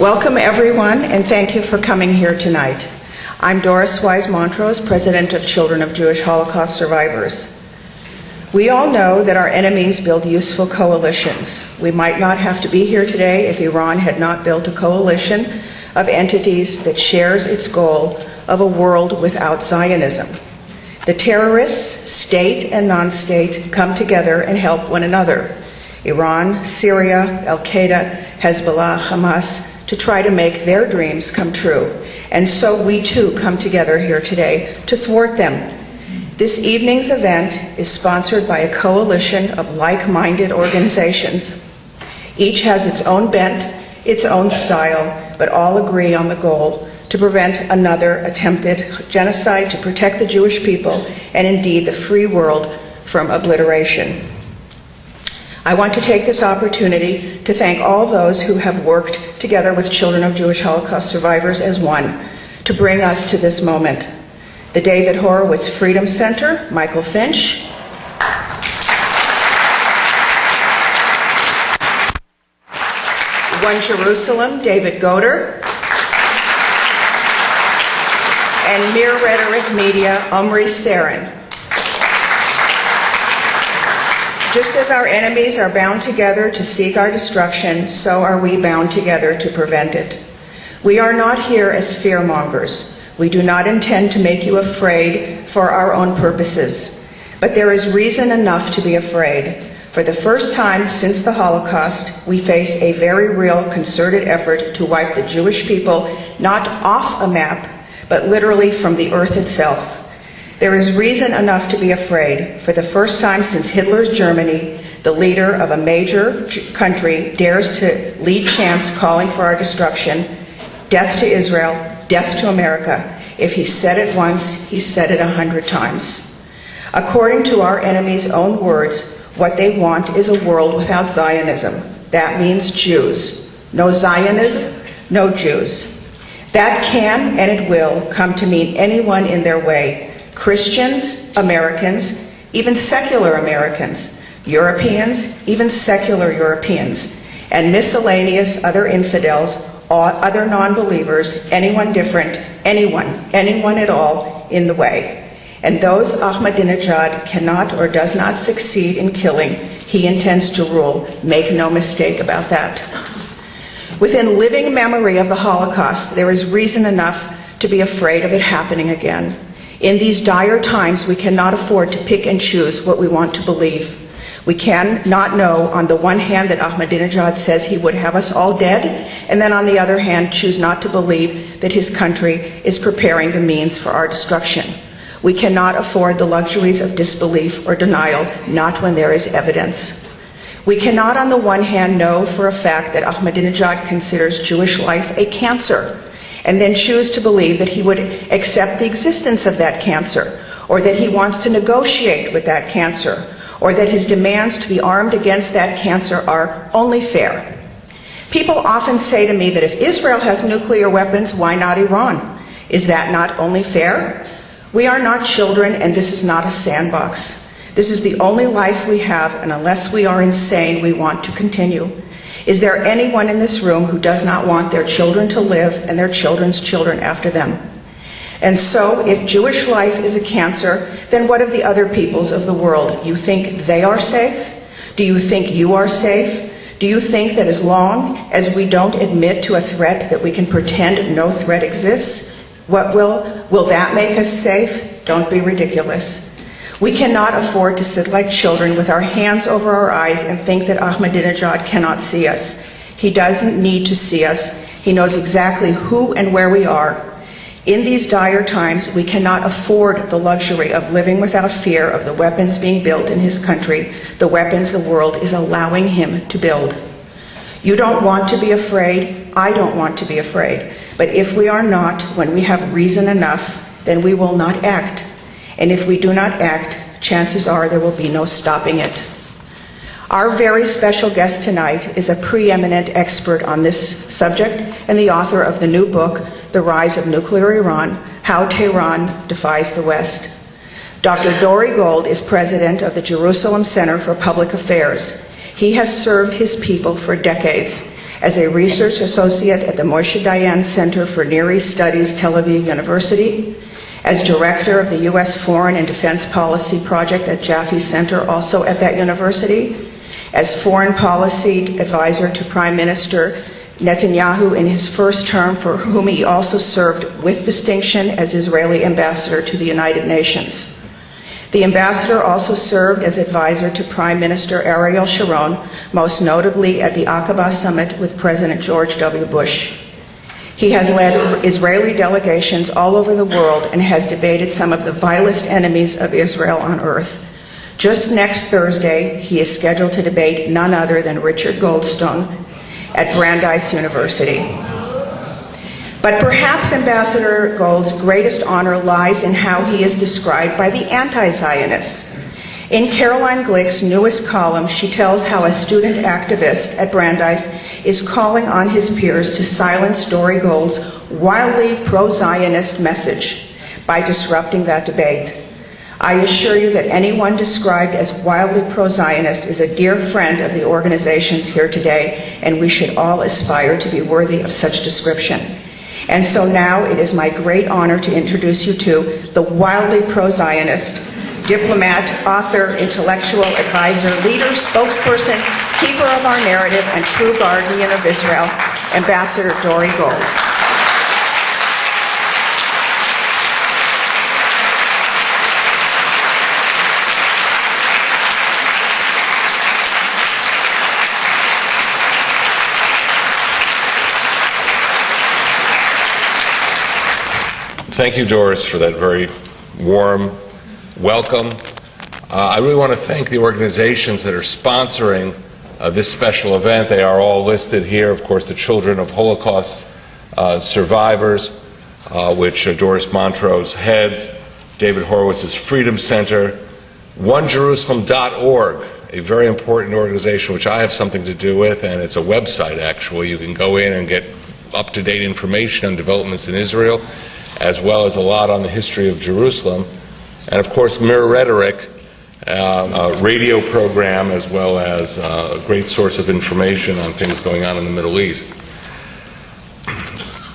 Welcome, everyone, and thank you for coming here tonight. I'm Doris Wise-Montrose, President of Children of Jewish Holocaust Survivors. We all know that our enemies build useful coalitions. We might not have to be here today if Iran had not built a coalition of entities that shares its goal of a world without Zionism. The terrorists, state and non-state, come together and help one another. Iran, Syria, Al-Qaeda, Hezbollah, Hamas, to try to make their dreams come true. And so we too come together here today to thwart them. This evening's event is sponsored by a coalition of like-minded organizations. Each has its own bent, its own style, but all agree on the goal to prevent another attempted genocide, to protect the Jewish people, and indeed the free world from obliteration. I want to take this opportunity to thank all those who have worked together with Children of Jewish Holocaust Survivors as one to bring us to this moment. The David Horowitz Freedom Center, Michael Finch. One Jerusalem, David Goder. And Mere Rhetoric Media, Omri Sarin. Just as our enemies are bound together to seek our destruction, so are we bound together to prevent it. We are not here as fearmongers. We do not intend to make you afraid for our own purposes. But there is reason enough to be afraid. For the first time since the Holocaust, we face a very real concerted effort to wipe the Jewish people not off a map, but literally from the earth itself. There is reason enough to be afraid. For the first time since Hitler's Germany, the leader of a major country dares to lead chants calling for our destruction. Death to Israel, death to America. If he said it once, he said it 100 times. According to our enemies' own words, what they want is a world without Zionism. That means Jews. No Zionism, no Jews. That can and it will come to mean anyone in their way. Christians, Americans, even secular Americans, Europeans, even secular Europeans, and miscellaneous other infidels, other non-believers, anyone different, anyone at all in the way. And those Ahmadinejad cannot or does not succeed in killing, he intends to rule. Make no mistake about that. Within living memory of the Holocaust, there is reason enough to be afraid of it happening again. In these dire times, we cannot afford to pick and choose what we want to believe. We cannot know, on the one hand, that Ahmadinejad says he would have us all dead, and then on the other hand, choose not to believe that his country is preparing the means for our destruction. We cannot afford the luxuries of disbelief or denial, not when there is evidence. We cannot, on the one hand, know for a fact that Ahmadinejad considers Jewish life a cancer, and then choose to believe that he would accept the existence of that cancer, or that he wants to negotiate with that cancer, or that his demands to be armed against that cancer are only fair. People often say to me that if Israel has nuclear weapons, why not Iran? Is that not only fair? We are not children, and this is not a sandbox. This is the only life we have, and unless we are insane, we want to continue. Is there anyone in this room who does not want their children to live and their children's children after them? And so, if Jewish life is a cancer, then what of the other peoples of the world? You think they are safe? Do you think you are safe? Do you think that as long as we don't admit to a threat that we can pretend no threat exists, will that make us safe? Don't be ridiculous. We cannot afford to sit like children with our hands over our eyes and think that Ahmadinejad cannot see us. He doesn't need to see us. He knows exactly who and where we are. In these dire times, we cannot afford the luxury of living without fear of the weapons being built in his country, the weapons the world is allowing him to build. You don't want to be afraid. I don't want to be afraid. But if we are not, when we have reason enough, then we will not act. And if we do not act, chances are there will be no stopping it. Our very special guest tonight is a preeminent expert on this subject and the author of the new book, The Rise of Nuclear Iran, How Tehran Defies the West. Dr. Dore Gold is president of the Jerusalem Center for Public Affairs. He has served his people for decades as a research associate at the Moshe Dayan Center for Near East Studies, Tel Aviv University, as director of the U.S. Foreign and Defense Policy Project at Jaffe Center, also at that university, as foreign policy advisor to Prime Minister Netanyahu in his first term, for whom he also served with distinction as Israeli ambassador to the United Nations. The ambassador also served as advisor to Prime Minister Ariel Sharon, most notably at the Aqaba summit with President George W. Bush. He has led Israeli delegations all over the world and has debated some of the vilest enemies of Israel on earth. Just next Thursday, he is scheduled to debate none other than Richard Goldstone at Brandeis University. But perhaps Ambassador Gold's greatest honor lies in how he is described by the anti-Zionists. In Caroline Glick's newest column, she tells how a student activist at Brandeis is calling on his peers to silence Dore Gold's wildly pro-Zionist message by disrupting that debate. I assure you that anyone described as wildly pro-Zionist is a dear friend of the organizations here today, and we should all aspire to be worthy of such description. And so now it is my great honor to introduce you to the wildly pro-Zionist, diplomat, author, intellectual, advisor, leader, spokesperson, keeper of our narrative, and true guardian of Israel, Ambassador Dore Gold. Thank you, Doris, for that very warm welcome. I really want to thank the organizations that are sponsoring this special event. They are all listed here. Of course, the Children of Holocaust Survivors, which Doris Montrose heads, David Horowitz's Freedom Center, OneJerusalem.org, a very important organization which I have something to do with, and it's a website, actually. You can go in and get up-to-date information on developments in Israel, as well as a lot on the history of Jerusalem. And of course, Mirror Rhetoric, a radio program, as well as a great source of information on things going on in the Middle East.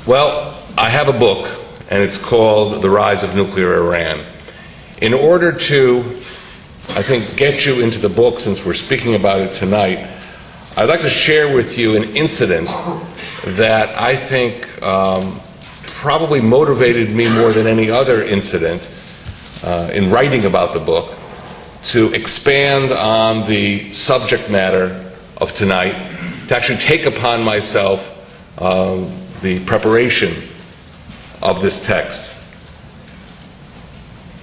Well, I have a book, and it's called The Rise of Nuclear Iran. In order to, I think, get you into the book, since we're speaking about it tonight, I'd like to share with you an incident that I think probably motivated me more than any other incident in writing about the book to expand on the subject matter of tonight, to actually take upon myself the preparation of this text.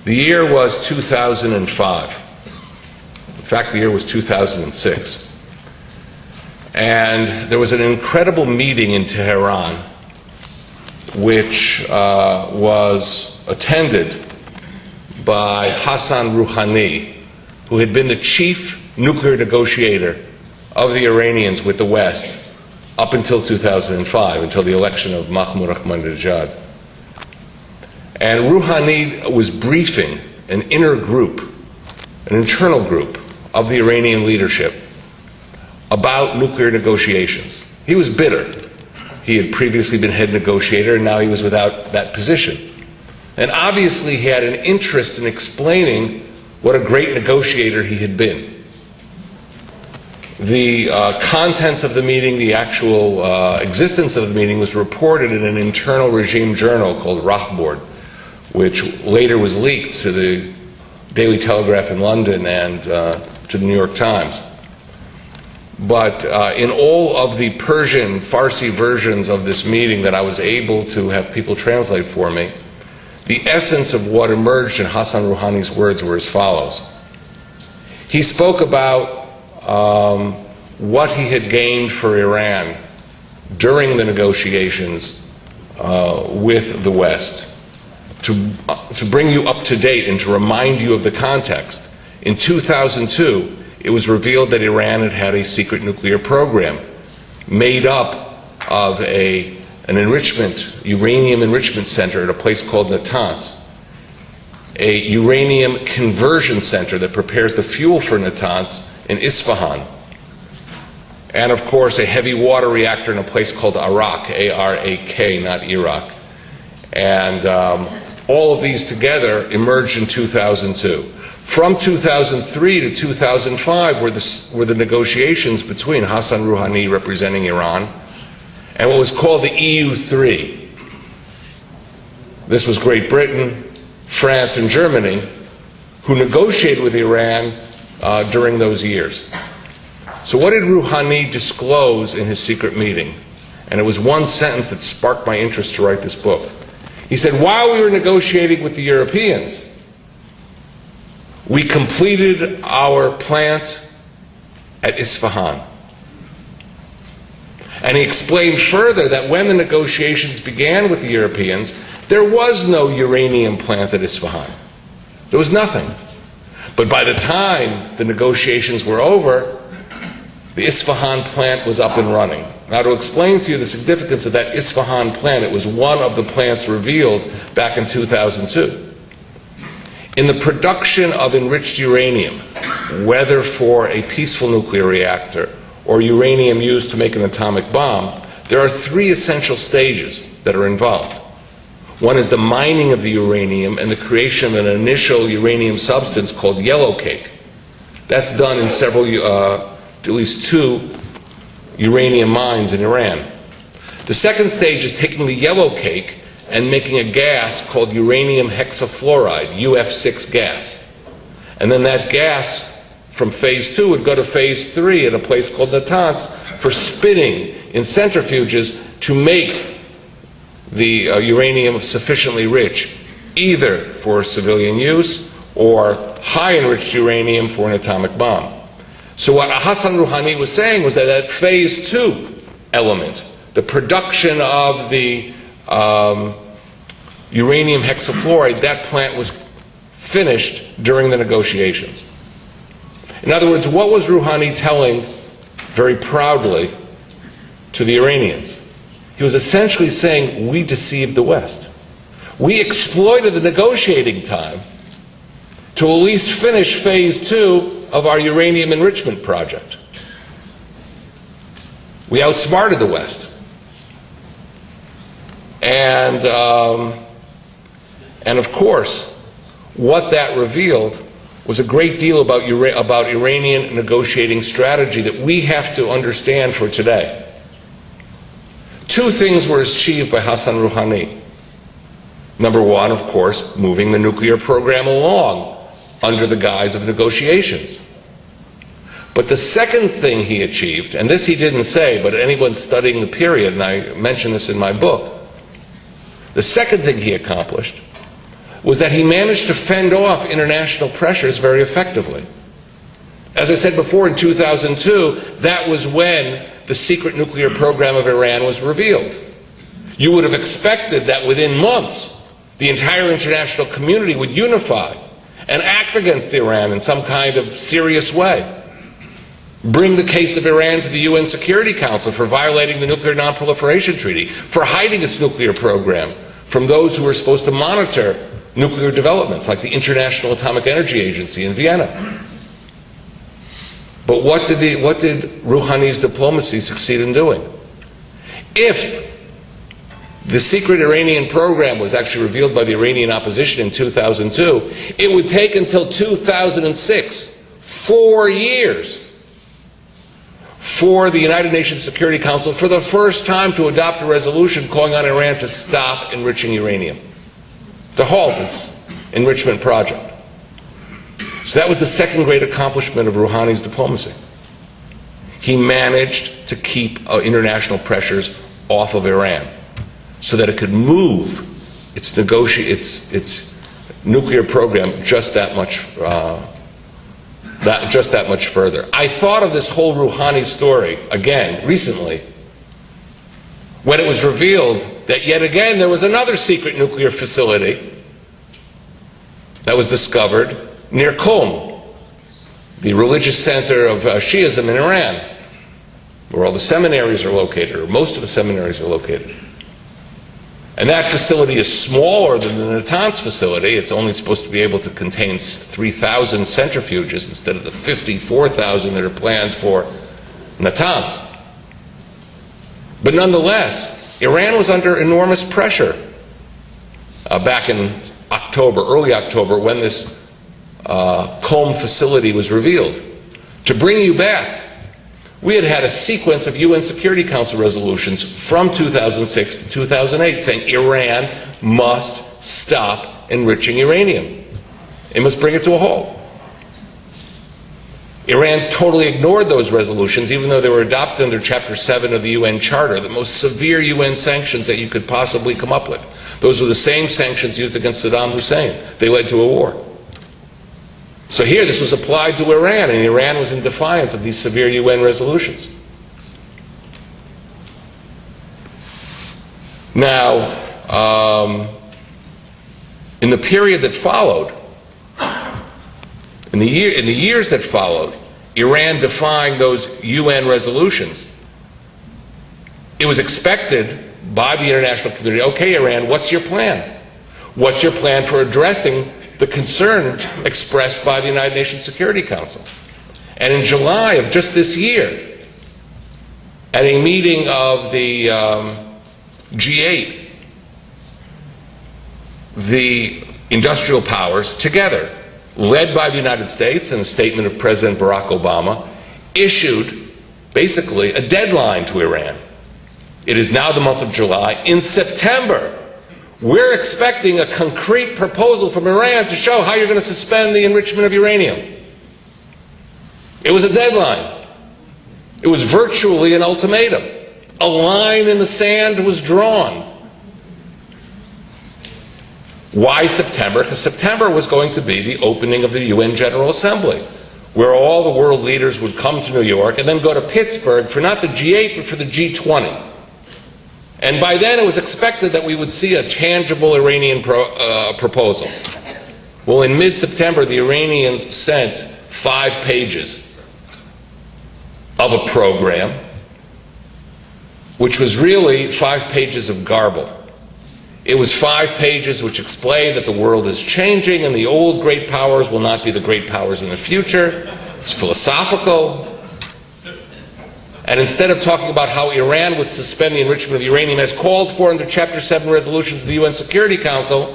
The year was 2005. In fact, the year was 2006. And there was an incredible meeting in Tehran which was attended by Hassan Rouhani, who had been the chief nuclear negotiator of the Iranians with the West up until 2005, until the election of Mahmoud Ahmadinejad. And Rouhani was briefing an inner group, an internal group of the Iranian leadership about nuclear negotiations. He was bitter. He had previously been head negotiator, and now he was without that position. And obviously he had an interest in explaining what a great negotiator he had been. The contents of the meeting, the actual existence of the meeting, was reported in an internal regime journal called Rahbord, which later was leaked to the Daily Telegraph in London and to the New York Times. But in all of the Persian, Farsi versions of this meeting that I was able to have people translate for me, the essence of what emerged in Hassan Rouhani's words were as follows. He spoke about what he had gained for Iran during the negotiations with the West. To bring you up to date and to remind you of the context, in 2002, it was revealed that Iran had had a secret nuclear program made up of an enrichment, uranium enrichment center at a place called Natanz, a uranium conversion center that prepares the fuel for Natanz in Isfahan, and of course a heavy water reactor in a place called Arak, A-R-A-K, not Iraq. And all of these together emerged in 2002. From 2003 to 2005 were the negotiations between Hassan Rouhani, representing Iran, and what was called the EU3. This was Great Britain, France, and Germany, who negotiated with Iran during those years. So what did Rouhani disclose in his secret meeting? And it was one sentence that sparked my interest to write this book. He said, while we were negotiating with the Europeans, we completed our plant at Isfahan. And he explained further that when the negotiations began with the Europeans, there was no uranium plant at Isfahan. There was nothing. But by the time the negotiations were over, the Isfahan plant was up and running. Now, to explain to you the significance of that Isfahan plant, it was one of the plants revealed back in 2002. In the production of enriched uranium, whether for a peaceful nuclear reactor or uranium used to make an atomic bomb, there are three essential stages that are involved. One is the mining of the uranium and the creation of an initial uranium substance called yellow cake. That's done in several, at least 2 uranium mines in Iran. The second stage is taking the yellow cake and making a gas called uranium hexafluoride, UF6 gas. And then that gas from phase 2 would go to phase 3 at a place called Natanz for spinning in centrifuges to make the uranium sufficiently rich, either for civilian use or high enriched uranium for an atomic bomb. So what Hassan Rouhani was saying was that that phase 2 element, the production of the uranium hexafluoride, that plant was finished during the negotiations. In other words, what was Rouhani telling very proudly to the Iranians? He was essentially saying, we deceived the West. We exploited the negotiating time to at least finish phase 2 of our uranium enrichment project. We outsmarted the West. And of course, what that revealed was a great deal about Iranian negotiating strategy that we have to understand for today. 2 things were achieved by Hassan Rouhani. Number one, of course, moving the nuclear program along under the guise of negotiations. But the second thing he achieved, and this he didn't say, but anyone studying the period, and I mention this in my book, the second thing he accomplished was that he managed to fend off international pressures very effectively. As I said before, in 2002, that was when the secret nuclear program of Iran was revealed. You would have expected that within months, the entire international community would unify and act against Iran in some kind of serious way. Bring the case of Iran to the UN Security Council for violating the Nuclear Non-Proliferation Treaty, for hiding its nuclear program from those who were supposed to monitor nuclear developments, like the International Atomic Energy Agency in Vienna. But what did Rouhani's diplomacy succeed in doing? If the secret Iranian program was actually revealed by the Iranian opposition in 2002, it would take until 2006, 4 years, for the United Nations Security Council for the first time to adopt a resolution calling on Iran to stop enriching uranium, to halt its enrichment project. So that was the second great accomplishment of Rouhani's diplomacy. He managed to keep international pressures off of Iran so that it could move its nuclear program just that much further. I thought of this whole Rouhani story again recently when it was revealed that yet again there was another secret nuclear facility that was discovered near Qom, the religious center of Shiism in Iran, where all the seminaries are located, or most of the seminaries are located. And that facility is smaller than the Natanz facility. It's only supposed to be able to contain 3,000 centrifuges instead of the 54,000 that are planned for Natanz. But nonetheless, Iran was under enormous pressure back in October, early October, when this Qom facility was revealed. To bring you back, we had had a sequence of UN Security Council resolutions from 2006 to 2008 saying Iran must stop enriching uranium. It must bring it to a halt. Iran totally ignored those resolutions, even though they were adopted under Chapter 7 of the UN Charter, the most severe UN sanctions that you could possibly come up with. Those were the same sanctions used against Saddam Hussein. They led to a war. So here this was applied to Iran, and Iran was in defiance of these severe UN resolutions. Now, in the period that followed, in the years that followed, Iran defying those UN resolutions, it was expected by the international community, okay, Iran, what's your plan? What's your plan for addressing the concern expressed by the United Nations Security Council? And in July of just this year, at a meeting of the G8, the industrial powers together, led by the United States and a statement of President Barack Obama, issued basically a deadline to Iran. It is now the month of July. In September, we're expecting a concrete proposal from Iran to show how you're going to suspend the enrichment of uranium. It was a deadline. It was virtually an ultimatum. A line in the sand was drawn. Why September? Because September was going to be the opening of the UN General Assembly, where all the world leaders would come to New York and then go to Pittsburgh for not the G8 but for the G20. And by then it was expected that we would see a tangible Iranian proposal. Well, in mid-September, the Iranians sent 5 pages of a program, which was really 5 pages of garble. It was 5 pages which explained that the world is changing and the old great powers will not be the great powers in the future. It's philosophical. And instead of talking about how Iran would suspend the enrichment of uranium as called for under Chapter 7 resolutions of the UN Security Council,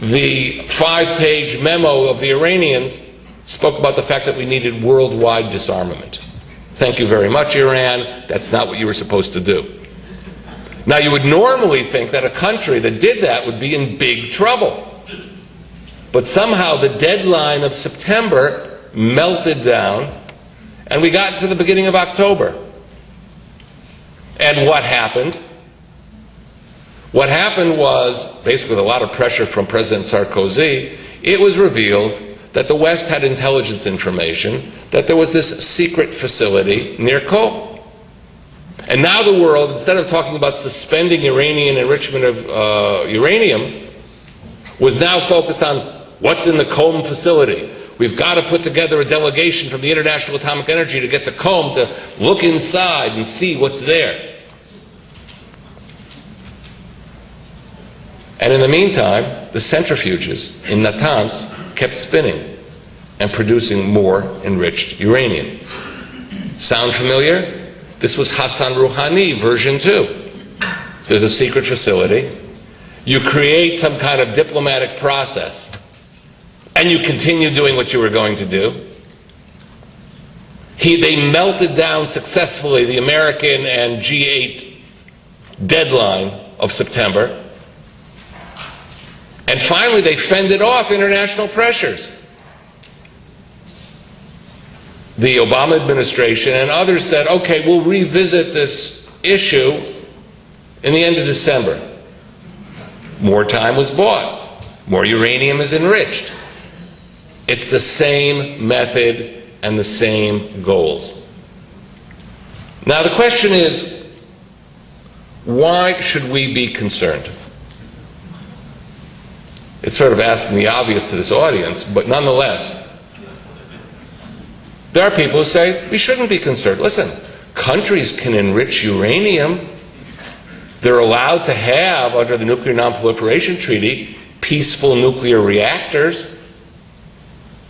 the 5-page memo of the Iranians spoke about the fact that we needed worldwide disarmament. Thank you very much, Iran. That's not what you were supposed to do. Now, you would normally think that a country that did that would be in big trouble. But somehow the deadline of September melted down, and we got to the beginning of October. And what happened? What happened was, basically with a lot of pressure from President Sarkozy, it was revealed that the West had intelligence information that there was this secret facility near Qom. And now the world, instead of talking about suspending Iranian enrichment of uranium, was now focused on what's in the Qom facility. We've got to put together a delegation from the International Atomic Energy to get to Qom to look inside and see what's there. And in the meantime, the centrifuges in Natanz kept spinning and producing more enriched uranium. Sound familiar? This was Hassan Rouhani, version 2. There's a secret facility. You create some kind of diplomatic process, and you continue doing what you were going to do. They melted down successfully the American and G8 deadline of September, and finally they fended off international pressures. The Obama administration and others said, okay, we'll revisit this issue in the end of December. More time was bought. More uranium is enriched. It's the same method and the same goals. Now the question is, why should we be concerned? It's sort of asking the obvious to this audience, but nonetheless, there are people who say we shouldn't be concerned. Listen, countries can enrich uranium. They're allowed to have, under the Nuclear Non-Proliferation Treaty, peaceful nuclear reactors.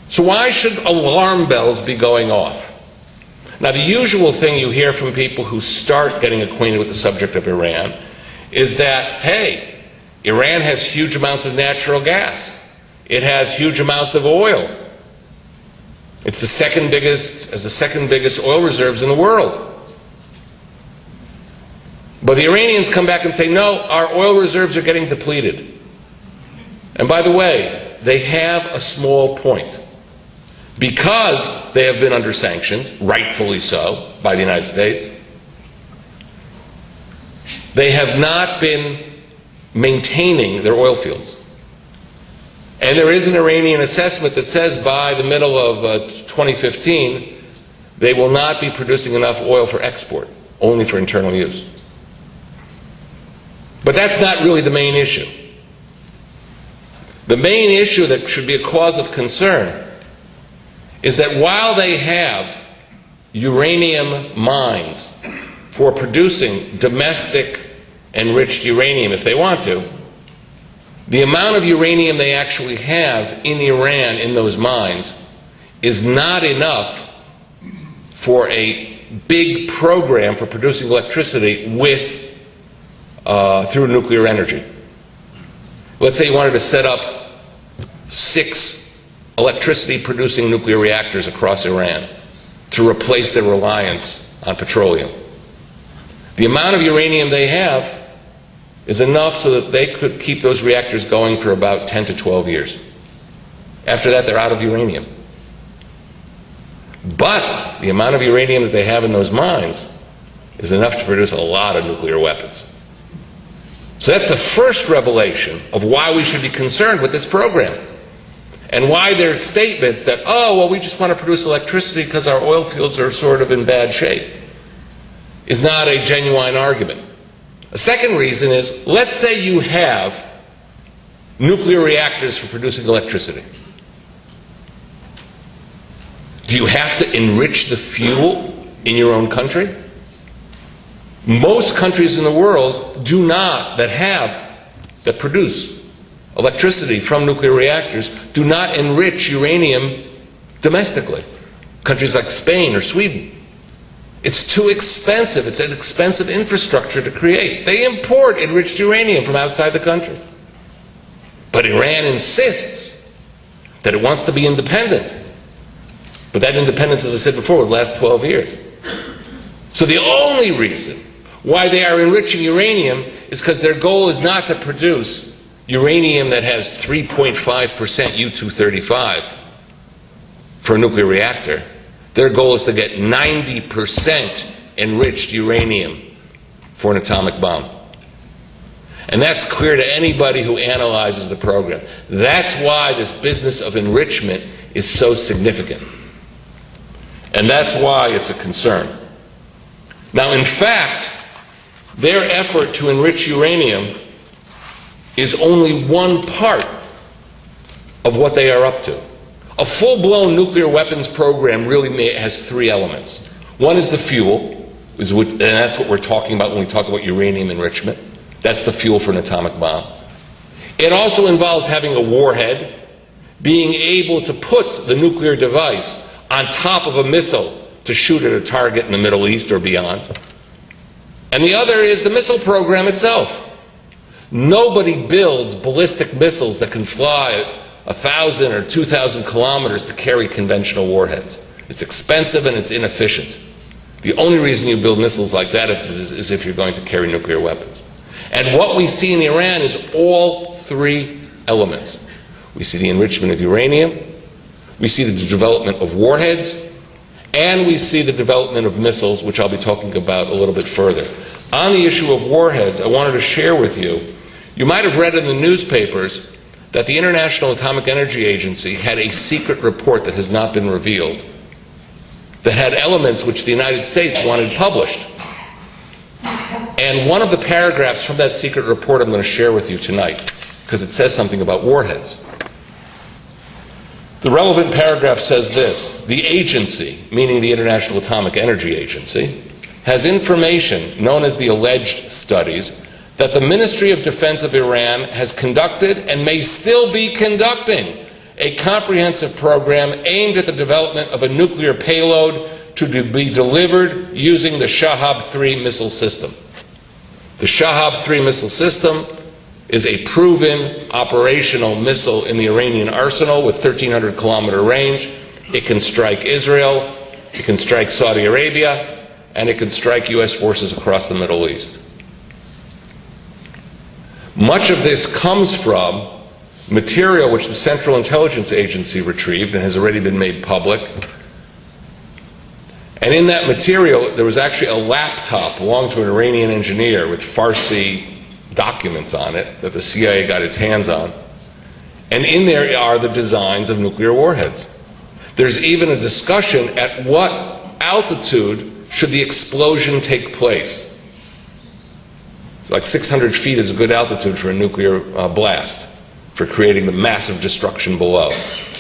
So why should alarm bells be going off? Now, the usual thing you hear from people who start getting acquainted with the subject of Iran is that, hey, Iran has huge amounts of natural gas. It has huge amounts of oil. It's the second biggest oil reserves in the world. But the Iranians come back and say, no, our oil reserves are getting depleted. And by the way, they have a small point. Because they have been under sanctions, rightfully so, by the United States, they have not been maintaining their oil fields. And there is an Iranian assessment that says by the middle of 2015, they will not be producing enough oil for export, only for internal use. But that's not really the main issue. The main issue that should be a cause of concern is that while they have uranium mines for producing domestic enriched uranium if they want to, the amount of uranium they actually have in Iran in those mines is not enough for a big program for producing electricity through nuclear energy. Let's say you wanted to set up 6 electricity-producing nuclear reactors across Iran to replace their reliance on petroleum. The amount of uranium they have is enough so that they could keep those reactors going for about 10 to 12 years. After that, they're out of uranium. But the amount of uranium that they have in those mines is enough to produce a lot of nuclear weapons. So that's the first revelation of why we should be concerned with this program. And why there's statements that, oh, well, we just want to produce electricity because our oil fields are sort of in bad shape, is not a genuine argument. A second reason is, let's say you have nuclear reactors for producing electricity. Do you have to enrich the fuel in your own country? Most countries in the world do not, that produce electricity from nuclear reactors, do not enrich uranium domestically. Countries like Spain or Sweden. It's too expensive. It's an expensive infrastructure to create. They import enriched uranium from outside the country. But Iran insists that it wants to be independent. But that independence, as I said before, would last 12 years. So the only reason why they are enriching uranium is because their goal is not to produce uranium that has 3.5% U-235 for a nuclear reactor. Their goal is to get 90% enriched uranium for an atomic bomb. And that's clear to anybody who analyzes the program. That's why this business of enrichment is so significant. And that's why it's a concern. Now, in fact, their effort to enrich uranium is only one part of what they are up to. A full-blown nuclear weapons program really has 3 elements. One is the fuel, and that's what we're talking about when we talk about uranium enrichment. That's the fuel for an atomic bomb. It also involves having a warhead, being able to put the nuclear device on top of a missile to shoot at a target in the Middle East or beyond. And the other is the missile program itself. Nobody builds ballistic missiles that can fly 1,000 or 2,000 kilometers to carry conventional warheads. It's expensive and it's inefficient. The only reason you build missiles like that is if you're going to carry nuclear weapons. And what we see in Iran is all 3 elements. We see the enrichment of uranium, we see the development of warheads, and we see the development of missiles, which I'll be talking about a little bit further. On the issue of warheads, I wanted to share with you, you might have read in the newspapers that the International Atomic Energy Agency had a secret report that has not been revealed, that had elements which the United States wanted published. And one of the paragraphs from that secret report I'm going to share with you tonight, because it says something about warheads. The relevant paragraph says this: the agency, meaning the International Atomic Energy Agency, has information known as the alleged studies that the Ministry of Defense of Iran has conducted and may still be conducting a comprehensive program aimed at the development of a nuclear payload to be delivered using the Shahab-3 missile system. The Shahab-3 missile system is a proven operational missile in the Iranian arsenal with 1,300-kilometer range. It can strike Israel, it can strike Saudi Arabia, and it can strike U.S. forces across the Middle East. Much of this comes from material which the Central Intelligence Agency retrieved and has already been made public. And in that material, there was actually a laptop belonging to an Iranian engineer with Farsi documents on it that the CIA got its hands on. And in there are the designs of nuclear warheads. There's even a discussion at what altitude should the explosion take place. It's like 600 feet is a good altitude for a nuclear blast, for creating the massive destruction below.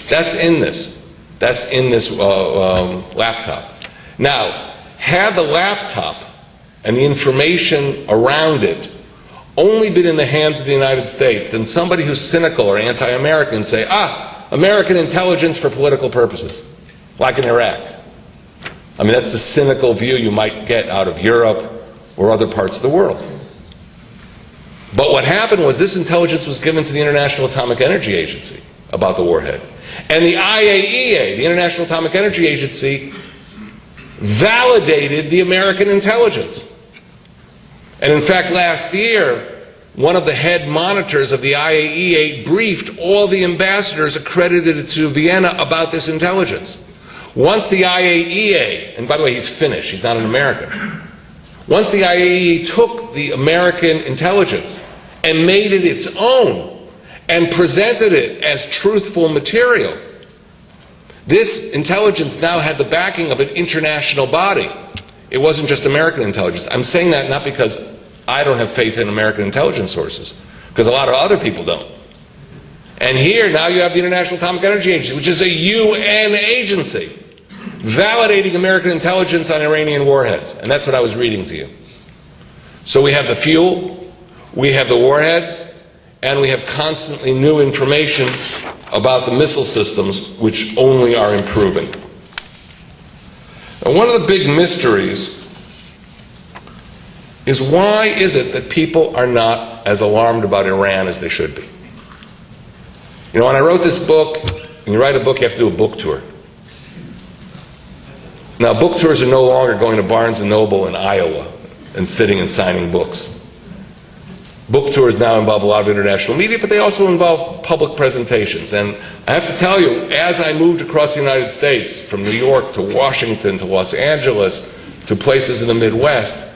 That's in this. That's in this laptop. Now, had the laptop and the information around it only been in the hands of the United States, then somebody who's cynical or anti-American say, American intelligence for political purposes, like in Iraq. I mean, that's the cynical view you might get out of Europe or other parts of the world. But what happened was this intelligence was given to the International Atomic Energy Agency about the warhead. And the IAEA, the International Atomic Energy Agency, validated the American intelligence. And in fact, last year, one of the head monitors of the IAEA briefed all the ambassadors accredited to Vienna about this intelligence. Once the IAEA, and by the way, he's Finnish, he's not an American. Once the IAEA took the American intelligence and made it its own and presented it as truthful material, this intelligence now had the backing of an international body. It wasn't just American intelligence. I'm saying that not because I don't have faith in American intelligence sources, because a lot of other people don't. And here, now you have the International Atomic Energy Agency, which is a UN agency, validating American intelligence on Iranian warheads. And that's what I was reading to you. So we have the fuel, we have the warheads, and we have constantly new information about the missile systems, which only are improving. And one of the big mysteries is, why is it that people are not as alarmed about Iran as they should be? You know, when I wrote this book, when you write a book, you have to do a book tour. Now, book tours are no longer going to Barnes & Noble in Iowa and sitting and signing books. Book tours now involve a lot of international media, but they also involve public presentations. And I have to tell you, as I moved across the United States, from New York to Washington to Los Angeles to places in the Midwest,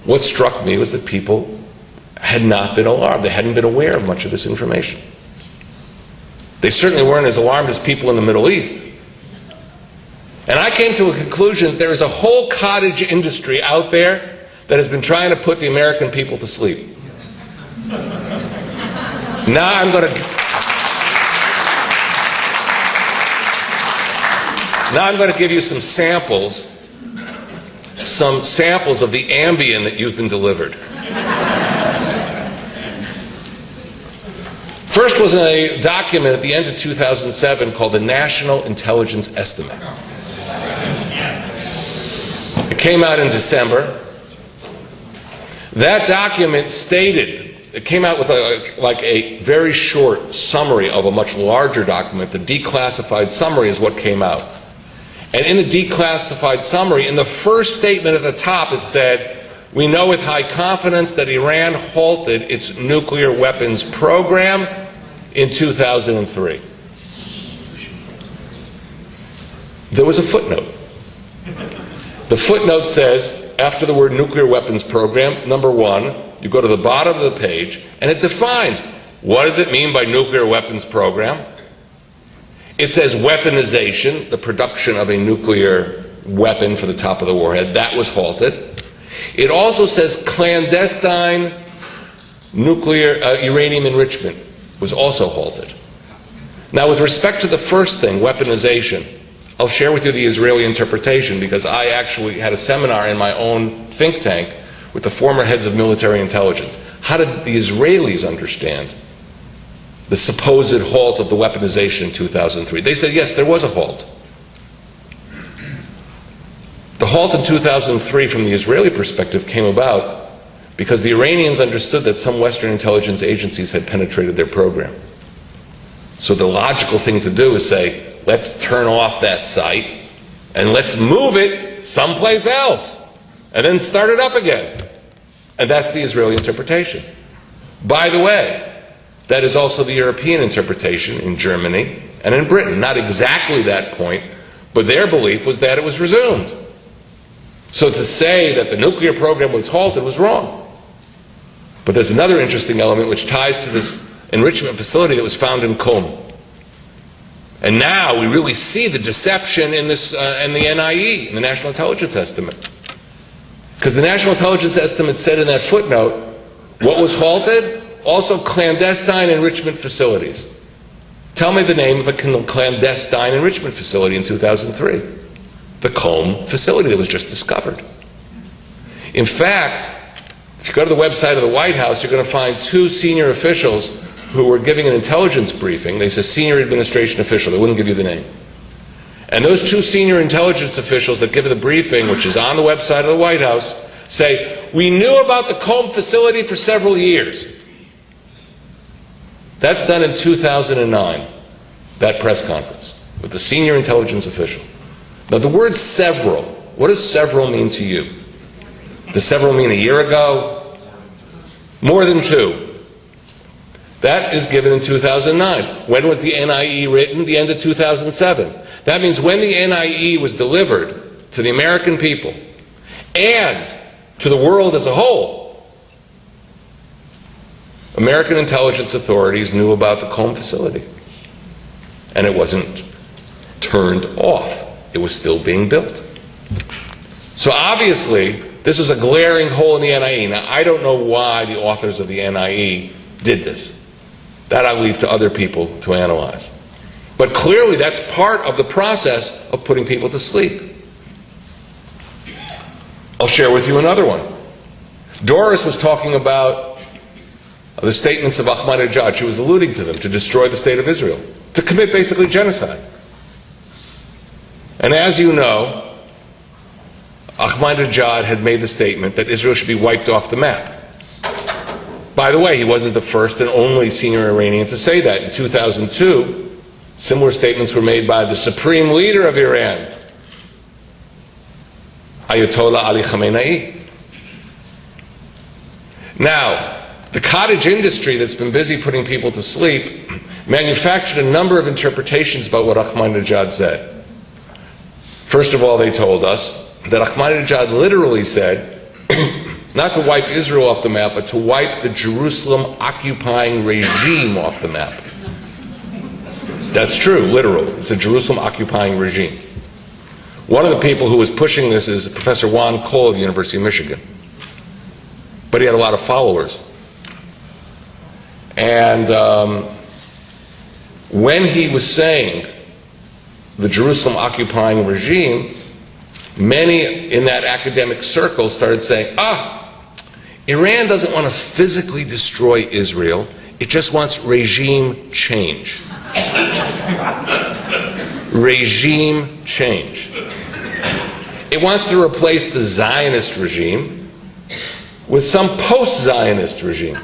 what struck me was that people had not been alarmed. They hadn't been aware of much of this information. They certainly weren't as alarmed as people in the Middle East. And I came to a conclusion that there is a whole cottage industry out there that has been trying to put the American people to sleep. Now I'm going to give you some samples of the Ambien that you've been delivered. First was a document at the end of 2007 called the National Intelligence Estimate. It came out in December. That document stated, it came out with a very short summary of a much larger document. The declassified summary is what came out. And in the declassified summary, in the first statement at the top, it said, "We know with high confidence that Iran halted its nuclear weapons program in 2003. There was a footnote. The footnote says, after the word nuclear weapons program, number one, you go to the bottom of the page, and it defines, what does it mean by nuclear weapons program? It says weaponization, the production of a nuclear weapon for the top of the warhead, that was halted. It also says clandestine nuclear uranium enrichment was also halted. Now, with respect to the first thing, weaponization, I'll share with you the Israeli interpretation, because I actually had a seminar in my own think tank with the former heads of military intelligence. How did the Israelis understand the supposed halt of the weaponization in 2003? They said, yes, there was a halt. halt in 2003 from the Israeli perspective came about because the Iranians understood that some Western intelligence agencies had penetrated their program. So the logical thing to do is say, let's turn off that site and let's move it someplace else and then start it up again. And that's the Israeli interpretation. By the way, that is also the European interpretation in Germany and in Britain. Not exactly that point, but their belief was that it was resumed. So to say that the nuclear program was halted was wrong. But there's another interesting element which ties to this enrichment facility that was found in Qom. And now we really see the deception in this, in the NIE, in the National Intelligence Estimate. Because the National Intelligence Estimate said in that footnote, what was halted? Also clandestine enrichment facilities. Tell me the name of a clandestine enrichment facility in 2003. The Qom facility that was just discovered. In fact, if you go to the website of the White House, you're going to find two senior officials who were giving an intelligence briefing. They said senior administration official. They wouldn't give you the name. And those two senior intelligence officials that give the briefing, which is on the website of the White House, say, we knew about the Qom facility for several years. That's done in 2009, that press conference, with the senior intelligence official. Now the word several, what does several mean to you? Does several mean a year ago? More than two. That is given in 2009. When was the NIE written? The end of 2007. That means when the NIE was delivered to the American people and to the world as a whole, American intelligence authorities knew about the Qom facility. And it wasn't turned off. It was still being built. So obviously, this was a glaring hole in the NIE. Now, I don't know why the authors of the NIE did this. That I leave to other people to analyze. But clearly, that's part of the process of putting people to sleep. I'll share with you another one. Doris was talking about the statements of Ahmadinejad. She was alluding to them, to destroy the state of Israel, to commit basically genocide. And as you know, Ahmadinejad had made the statement that Israel should be wiped off the map. By the way, he wasn't the first and only senior Iranian to say that. In 2002, similar statements were made by the supreme leader of Iran, Ayatollah Ali Khamenei. Now, the cottage industry that's been busy putting people to sleep manufactured a number of interpretations about what Ahmadinejad said. First of all, they told us that Ahmadinejad literally said not to wipe Israel off the map, but to wipe the Jerusalem occupying regime off the map. That's true, literal. It's a Jerusalem occupying regime. One of the people who was pushing this is Professor Juan Cole of the University of Michigan. But he had a lot of followers. And when he was saying the Jerusalem occupying regime, many in that academic circle started saying, Iran doesn't want to physically destroy Israel, it just wants regime change. Regime change. It wants to replace the Zionist regime with some post-Zionist regime.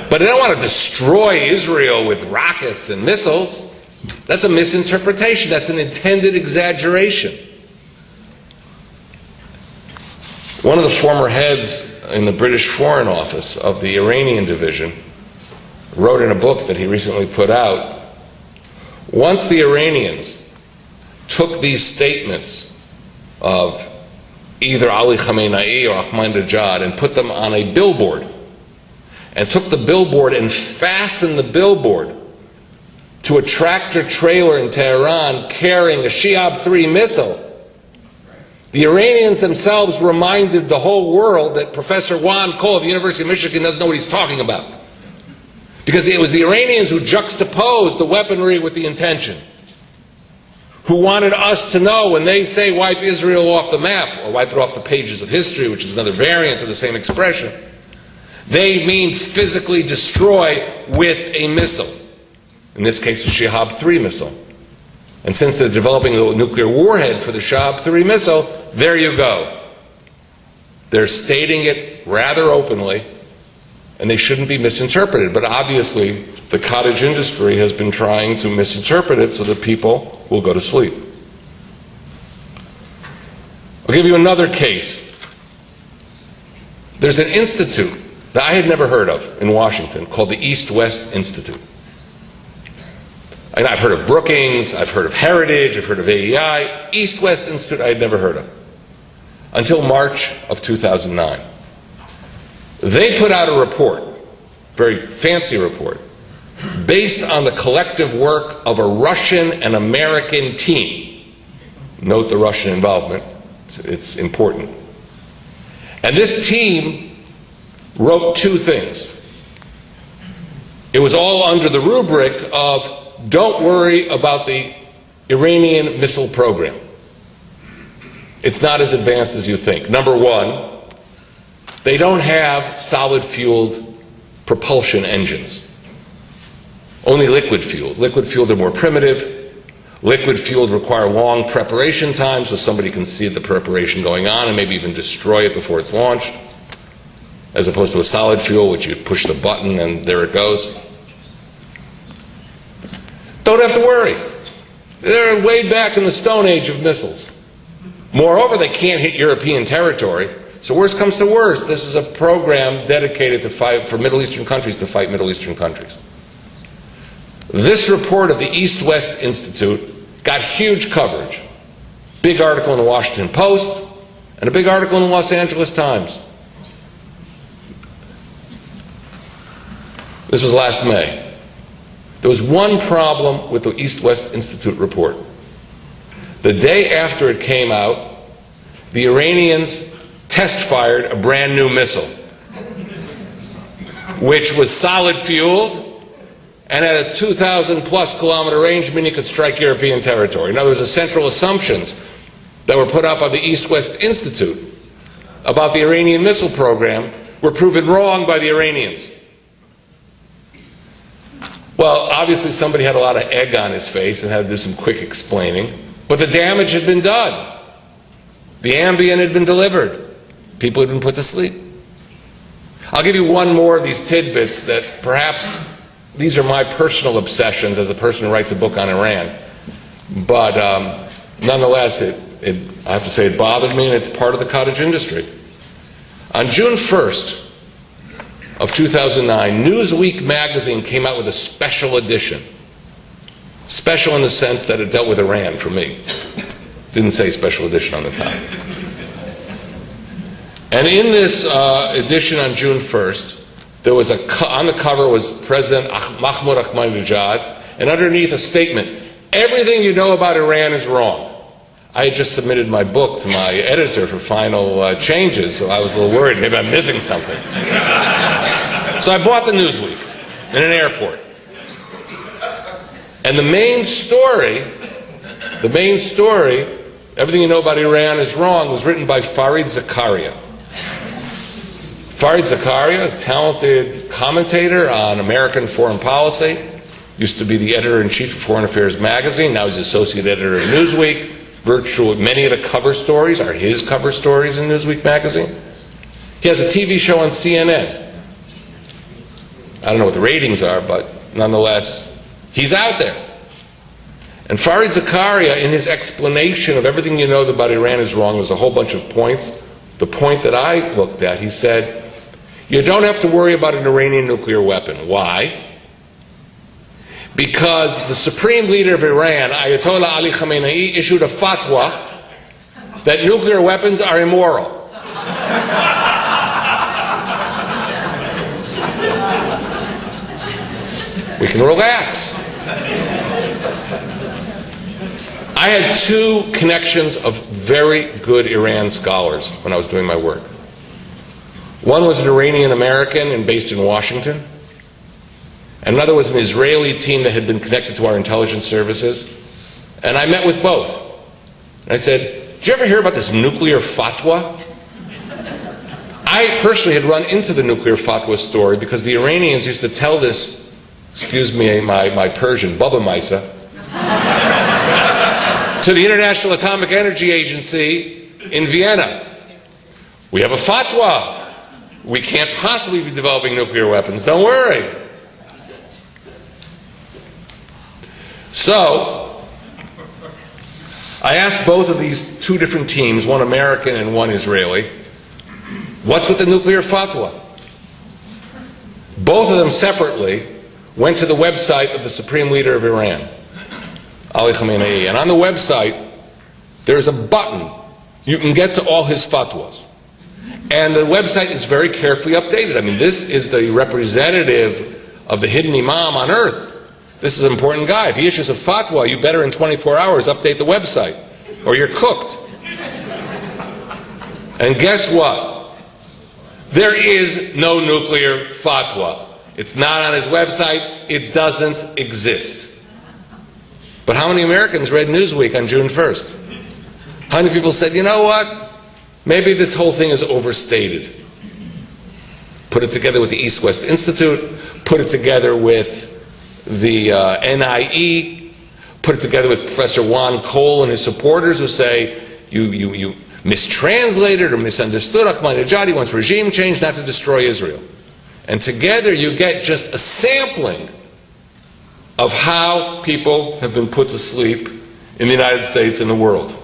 But they don't want to destroy Israel with rockets and missiles. That's a misinterpretation. That's an intended exaggeration. One of the former heads in the British Foreign Office of the Iranian division wrote in a book that he recently put out, once the Iranians took these statements of either Ali Khamenei or Ahmadinejad and put them on a billboard, and took the billboard and fastened the billboard to a tractor trailer in Tehran carrying a Shihab-3 missile, the Iranians themselves reminded the whole world that Professor Juan Cole of the University of Michigan doesn't know what he's talking about. Because it was the Iranians who juxtaposed the weaponry with the intention, who wanted us to know when they say wipe Israel off the map, or wipe it off the pages of history, which is another variant of the same expression, they mean physically destroy with a missile. In this case, a Shihab-3 missile. And since they're developing a nuclear warhead for the Shahab 3 missile, there you go. They're stating it rather openly, and they shouldn't be misinterpreted. But obviously, the cottage industry has been trying to misinterpret it so that people will go to sleep. I'll give you another case. There's an institute that I had never heard of in Washington called the East-West Institute. And I've heard of Brookings, I've heard of Heritage, I've heard of AEI. East-West Institute I had never heard of until March of 2009. They put out a report, very fancy report, based on the collective work of a Russian and American team. Note the Russian involvement, it's important. And this team wrote two things. It was all under the rubric of don't worry about the Iranian missile program. It's not as advanced as you think. Number one, they don't have solid-fueled propulsion engines. Only liquid-fueled. Liquid-fueled are more primitive. Liquid-fueled require long preparation time so somebody can see the preparation going on and maybe even destroy it before it's launched, as opposed to a solid fuel, which you push the button and there it goes. Don't have to worry. They're way back in the Stone Age of missiles. Moreover, they can't hit European territory. So worst comes to worst, this is a program dedicated to fight for Middle Eastern countries to fight Middle Eastern countries. This report of the East-West Institute got huge coverage. Big article in the Washington Post and a big article in the Los Angeles Times. This was last May. There was one problem with the East-West Institute report. The day after it came out, the Iranians test-fired a brand new missile, which was solid-fueled and had a 2,000-plus kilometer range, meaning it could strike European territory. In other words, the central assumptions that were put up by the East-West Institute about the Iranian missile program were proven wrong by the Iranians. Well, obviously somebody had a lot of egg on his face and had to do some quick explaining, but the damage had been done. The Ambien had been delivered. People had been put to sleep. I'll give you one more of these tidbits that perhaps these are my personal obsessions as a person who writes a book on Iran. But nonetheless, I have to say it bothered me, and it's part of the cottage industry. On June 1st of 2009, Newsweek magazine came out with a special edition. Special in the sense that it dealt with Iran for me. Didn't say special edition on the top. And in this edition on June 1st, there was on the cover was President Mahmoud Ahmadinejad, and underneath a statement, everything you know about Iran is wrong. I had just submitted my book to my editor for final changes, so I was a little worried, maybe I'm missing something. So I bought the Newsweek in an airport. And the main story, everything you know about Iran is wrong, was written by Fareed Zakaria. Fareed Zakaria is a talented commentator on American foreign policy. Used to be the editor-in-chief of Foreign Affairs magazine. Now he's associate editor of Newsweek. Virtually many of the cover stories are his cover stories in Newsweek magazine. He has a TV show on CNN. I don't know what the ratings are, but nonetheless, he's out there. And Fareed Zakaria, in his explanation of everything you know about Iran is wrong, there's a whole bunch of points. The point that I looked at, he said, you don't have to worry about an Iranian nuclear weapon. Why? Because the supreme leader of Iran, Ayatollah Ali Khamenei, issued a fatwa that nuclear weapons are immoral. We can relax. I had two connections of very good Iran scholars when I was doing my work. One was an Iranian American and based in Washington. And another was an Israeli team that had been connected to our intelligence services. And I met with both. And I said, did you ever hear about this nuclear fatwa? I personally had run into the nuclear fatwa story because the Iranians used to tell this, excuse me, my Persian, Baba Maisa. to the International Atomic Energy Agency in Vienna. We have a fatwa. We can't possibly be developing nuclear weapons. Don't worry. So, I asked both of these two different teams, one American and one Israeli, what's with the nuclear fatwa? Both of them separately went to the website of the Supreme Leader of Iran, Ali Khamenei, and on the website there's a button you can get to all his fatwas. And the website is very carefully updated. I mean, this is the representative of the hidden imam on earth. This is an important guy. If he issues a fatwa, you better in 24 hours update the website, or you're cooked. And guess what? There is no nuclear fatwa. It's not on his website. It doesn't exist. But how many Americans read Newsweek on June 1st? How many people said, you know what? Maybe this whole thing is overstated. Put it together with the East-West Institute, put it together with the NIE, put it together with Professor Juan Cole and his supporters who say, you mistranslated or misunderstood. Ahmadinejad wants regime change, not to destroy Israel. And together you get just a sampling of how people have been put to sleep in the United States and the world.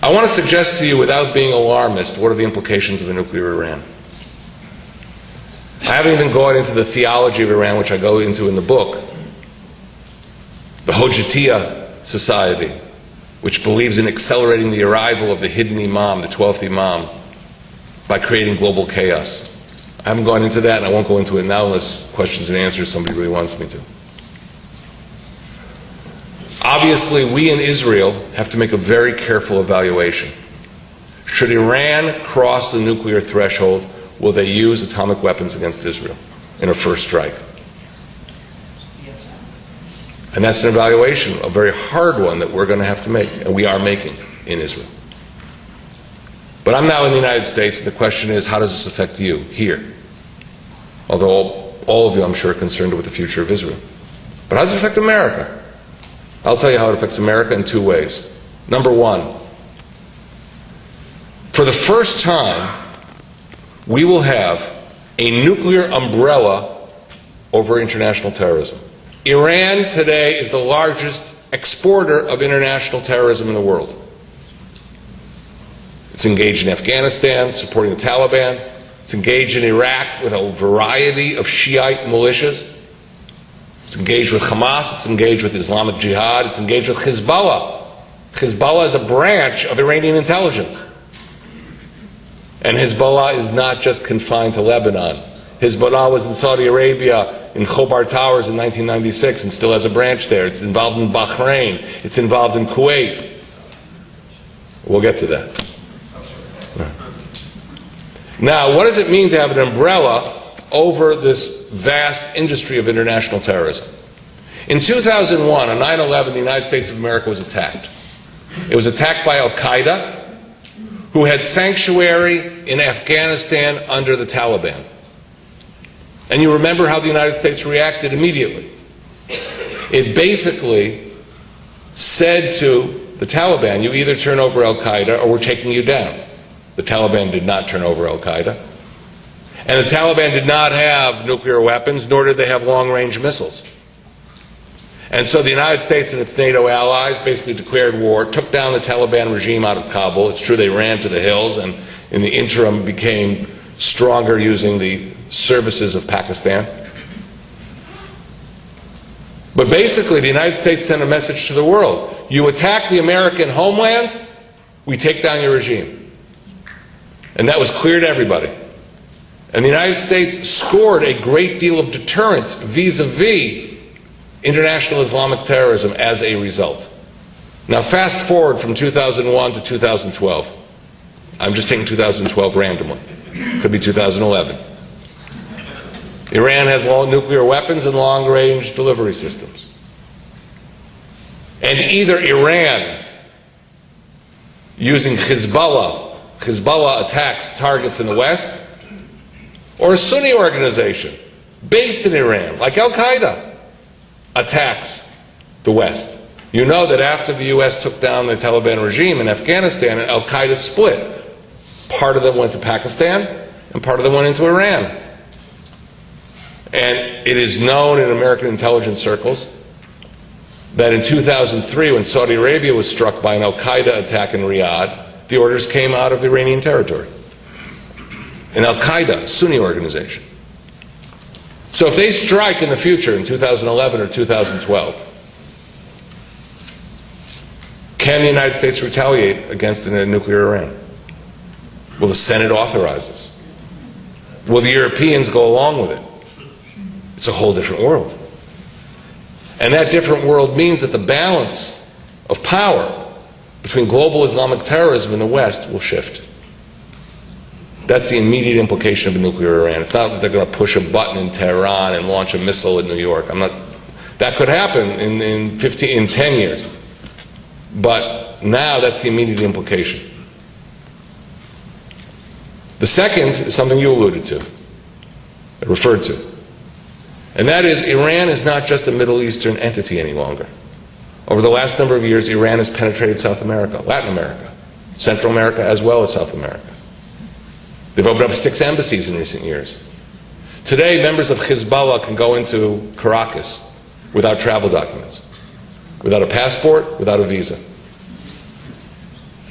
I want to suggest to you, without being alarmist, what are the implications of a nuclear Iran? I haven't even gone into the theology of Iran, which I go into in the book. The Hojatiya Society, which believes in accelerating the arrival of the hidden imam, the 12th imam, by creating global chaos. I haven't gone into that, and I won't go into it now unless questions and answers somebody really wants me to. Obviously, we in Israel have to make a very careful evaluation. Should Iran cross the nuclear threshold, will they use atomic weapons against Israel in a first strike? And that's an evaluation, a very hard one that we're going to have to make, and we are making in Israel. But I'm now in the United States, and the question is, how does this affect you here? Although all of you, I'm sure, are concerned with the future of Israel. But how does it affect America? I'll tell you how it affects America in two ways. Number one, for the first time, we will have a nuclear umbrella over international terrorism. Iran today is the largest exporter of international terrorism in the world. It's engaged in Afghanistan, supporting the Taliban. It's engaged in Iraq with a variety of Shiite militias. It's engaged with Hamas, it's engaged with Islamic Jihad, it's engaged with Hezbollah. Hezbollah is a branch of Iranian intelligence. And Hezbollah is not just confined to Lebanon. Hezbollah was in Saudi Arabia, in Khobar Towers in 1996, and still has a branch there. It's involved in Bahrain. It's involved in Kuwait. We'll get to that. Now, what does it mean to have an umbrella over this vast industry of international terrorism? In 2001, on 9/11, the United States of America was attacked. It was attacked by Al-Qaeda, who had sanctuary in Afghanistan under the Taliban. And you remember how the United States reacted immediately. It basically said to the Taliban, you either turn over Al-Qaeda or we're taking you down. The Taliban did not turn over Al-Qaeda. And the Taliban did not have nuclear weapons, nor did they have long-range missiles. And so the United States and its NATO allies basically declared war, took down the Taliban regime out of Kabul. It's true they ran to the hills and in the interim became stronger using the services of Pakistan. But basically the United States sent a message to the world. You attack the American homeland, we take down your regime. And that was clear to everybody. And the United States scored a great deal of deterrence vis-a-vis international Islamic terrorism as a result. Now fast forward from 2001 to 2012. I'm just taking 2012 randomly. Could be 2011. Iran has nuclear weapons and long-range delivery systems. And either Iran, using Hezbollah attacks targets in the West, or a Sunni organization based in Iran, like Al-Qaeda, attacks the West. You know that after the U.S. took down the Taliban regime in Afghanistan, al-Qaeda split. Part of them went to Pakistan, and part of them went into Iran. And it is known in American intelligence circles that in 2003, when Saudi Arabia was struck by an al-Qaeda attack in Riyadh, the orders came out of Iranian territory. An al-Qaeda, Sunni organization. So if they strike in the future, in 2011 or 2012, can the United States retaliate against a nuclear Iran? Will the Senate authorize this? Will the Europeans go along with it? It's a whole different world. And that different world means that the balance of power between global Islamic terrorism and the West will shift. That's the immediate implication of a nuclear Iran. It's not that they're going to push a button in Tehran and launch a missile in New York. That could happen in 10 years. But now that's the immediate implication. The second is something you alluded to, referred to. And that is, Iran is not just a Middle Eastern entity any longer. Over the last number of years, Iran has penetrated South America, Latin America, Central America, as well as South America. They've opened up 6 embassies in recent years. Today, members of Hezbollah can go into Caracas without travel documents, without a passport, without a visa.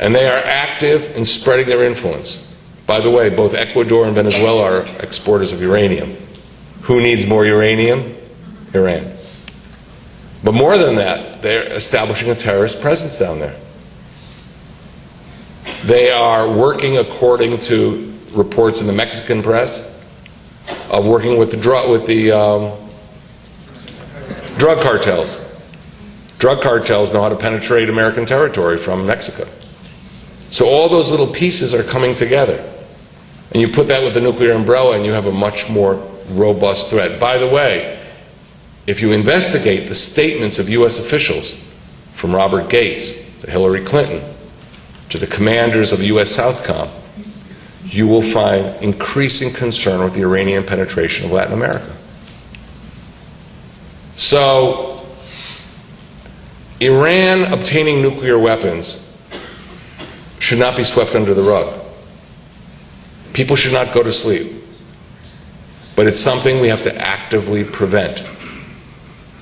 And they are active in spreading their influence. By the way, both Ecuador and Venezuela are exporters of uranium. Who needs more uranium? Iran. But more than that, they're establishing a terrorist presence down there. They are working, according to reports in the Mexican press, of working with the drug cartels. Drug cartels know how to penetrate American territory from Mexico. So all those little pieces are coming together. And you put that with the nuclear umbrella and you have a much more robust threat. By the way, if you investigate the statements of U.S. officials, from Robert Gates to Hillary Clinton to the commanders of the U.S. Southcom, you will find increasing concern with the Iranian penetration of Latin America. So, Iran obtaining nuclear weapons should not be swept under the rug. People should not go to sleep. But it's something we have to actively prevent.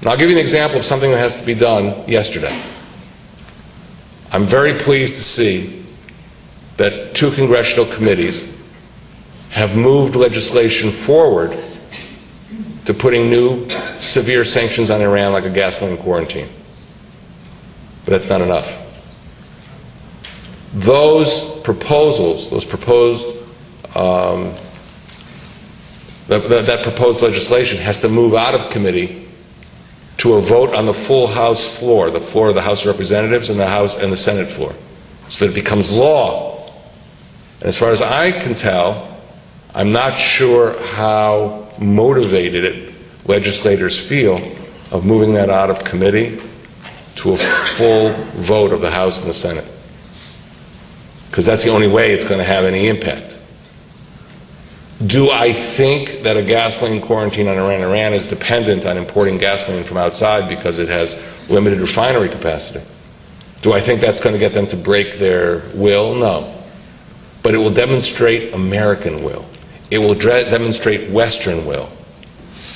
And I'll give you an example of something that has to be done yesterday. I'm very pleased to see that 2 congressional committees have moved legislation forward to putting new severe sanctions on Iran, like a gasoline quarantine. But that's not enough. Those proposals, that proposed legislation has to move out of committee to a vote on the full House floor, the floor of the House of Representatives and the House and the Senate floor, so that it becomes law. And as far as I can tell, I'm not sure how motivated legislators feel of moving that out of committee to a full vote of the House and the Senate, because that's the only way it's going to have any impact. Do I think that a gasoline quarantine on Iran? Iran is dependent on importing gasoline from outside because it has limited refinery capacity. Do I think that's going to get them to break their will? No. But it will demonstrate American will. It will demonstrate Western will.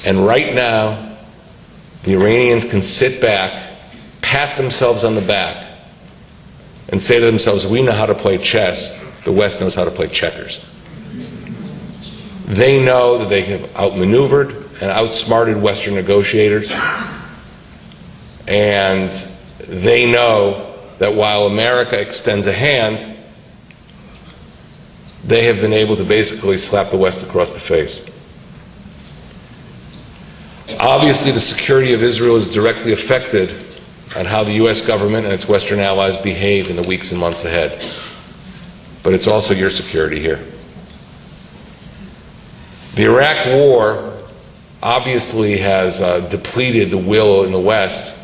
And right now, the Iranians can sit back, pat themselves on the back, and say to themselves, we know how to play chess, the West knows how to play checkers. They know that they have outmaneuvered and outsmarted Western negotiators, and they know that while America extends a hand, they have been able to basically slap the West across the face. Obviously, the security of Israel is directly affected on how the U.S. government and its Western allies behave in the weeks and months ahead. But it's also your security here. The Iraq War obviously has depleted the will in the West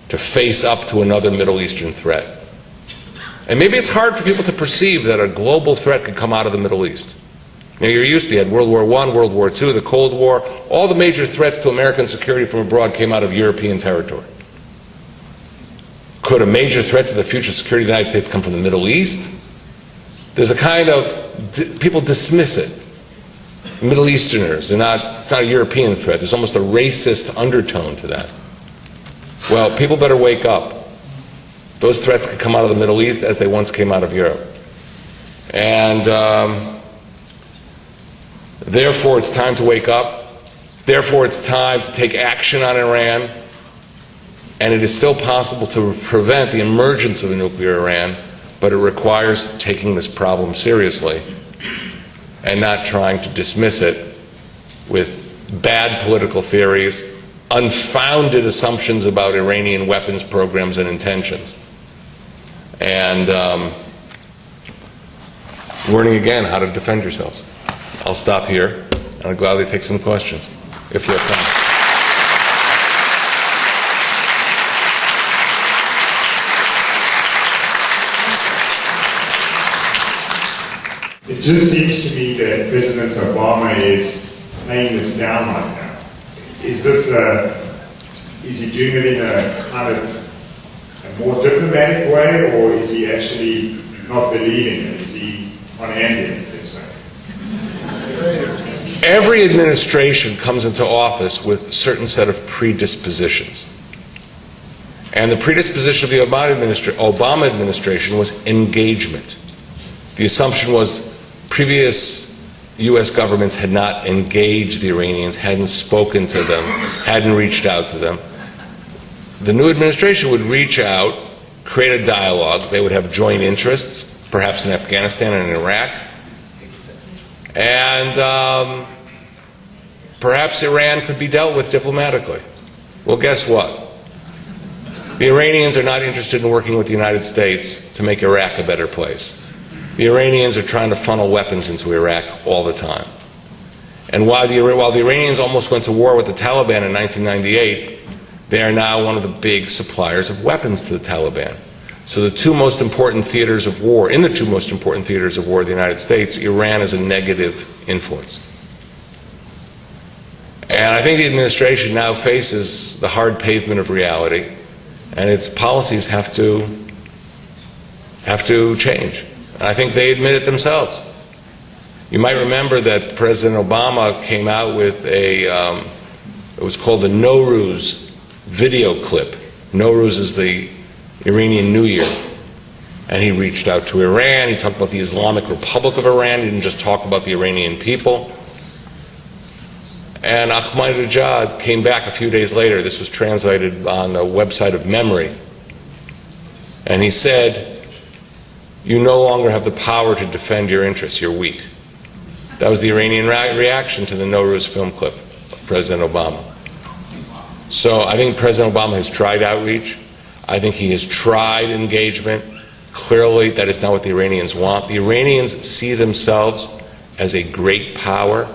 to face up to another Middle Eastern threat. And maybe it's hard for people to perceive that a global threat could come out of the Middle East. You know, you're used to, you had World War I, World War II, the Cold War. All the major threats to American security from abroad came out of European territory. Could a major threat to the future security of the United States come from the Middle East? There's a kind of, people dismiss it. Middle Easterners, it's not a European threat. There's almost a racist undertone to that. Well, people better wake up. Those threats could come out of the Middle East as they once came out of Europe. And therefore, it's time to wake up. Therefore, it's time to take action on Iran. And it is still possible to prevent the emergence of a nuclear Iran, but it requires taking this problem seriously and not trying to dismiss it with bad political theories, unfounded assumptions about Iranian weapons programs and intentions, and learning again how to defend yourselves. I'll stop here, and I'll gladly take some questions, if you have time. It just seems to me that President Obama is playing this down right now. Is he doing it in a kind of a more diplomatic way, or is he actually not believing it? Is he on-handing it, let's say? Every administration comes into office with a certain set of predispositions. And the predisposition of the Obama administration was engagement. The assumption was previous U.S. governments had not engaged the Iranians, hadn't spoken to them, hadn't reached out to them. The new administration would reach out, create a dialogue. They would have joint interests, perhaps in Afghanistan and in Iraq. And perhaps Iran could be dealt with diplomatically. Well, guess what? The Iranians are not interested in working with the United States to make Iraq a better place. The Iranians are trying to funnel weapons into Iraq all the time. And while the Iranians almost went to war with the Taliban in 1998, they are now one of the big suppliers of weapons to the Taliban. So in the two most important theaters of war of the United States, Iran is a negative influence. And I think the administration now faces the hard pavement of reality, and its policies have to change. And I think they admit it themselves. You might remember that President Obama came out with it was called the Nowruz video clip. Nowruz is the Iranian New Year. And he reached out to Iran. He talked about the Islamic Republic of Iran. He didn't just talk about the Iranian people. And Ahmadinejad came back a few days later. This was translated on the website of Memory. And he said, "You no longer have the power to defend your interests. You're weak." That was the Iranian reaction to the Nowruz film clip of President Obama. So I think President Obama has tried outreach. I think he has tried engagement. Clearly, that is not what the Iranians want. The Iranians see themselves as a great power,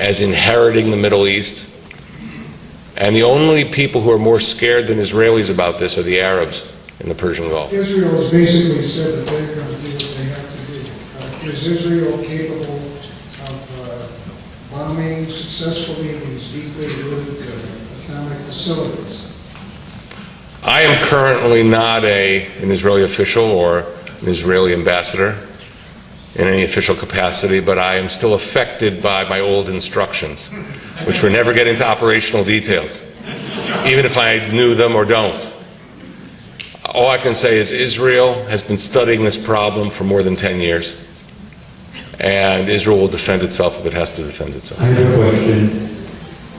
as inheriting the Middle East. And the only people who are more scared than Israelis about this are the Arabs in the Persian Gulf. Israel has basically said that they're going to do what they have to do. Is Israel capable of bombing successfully these deeply rooted atomic facilities? I am currently not an Israeli official or an Israeli ambassador in any official capacity, but I am still affected by my old instructions, which were never get into operational details, even if I knew them or don't. All I can say is Israel has been studying this problem for more than 10 years, and Israel will defend itself if it has to defend itself. I have a question.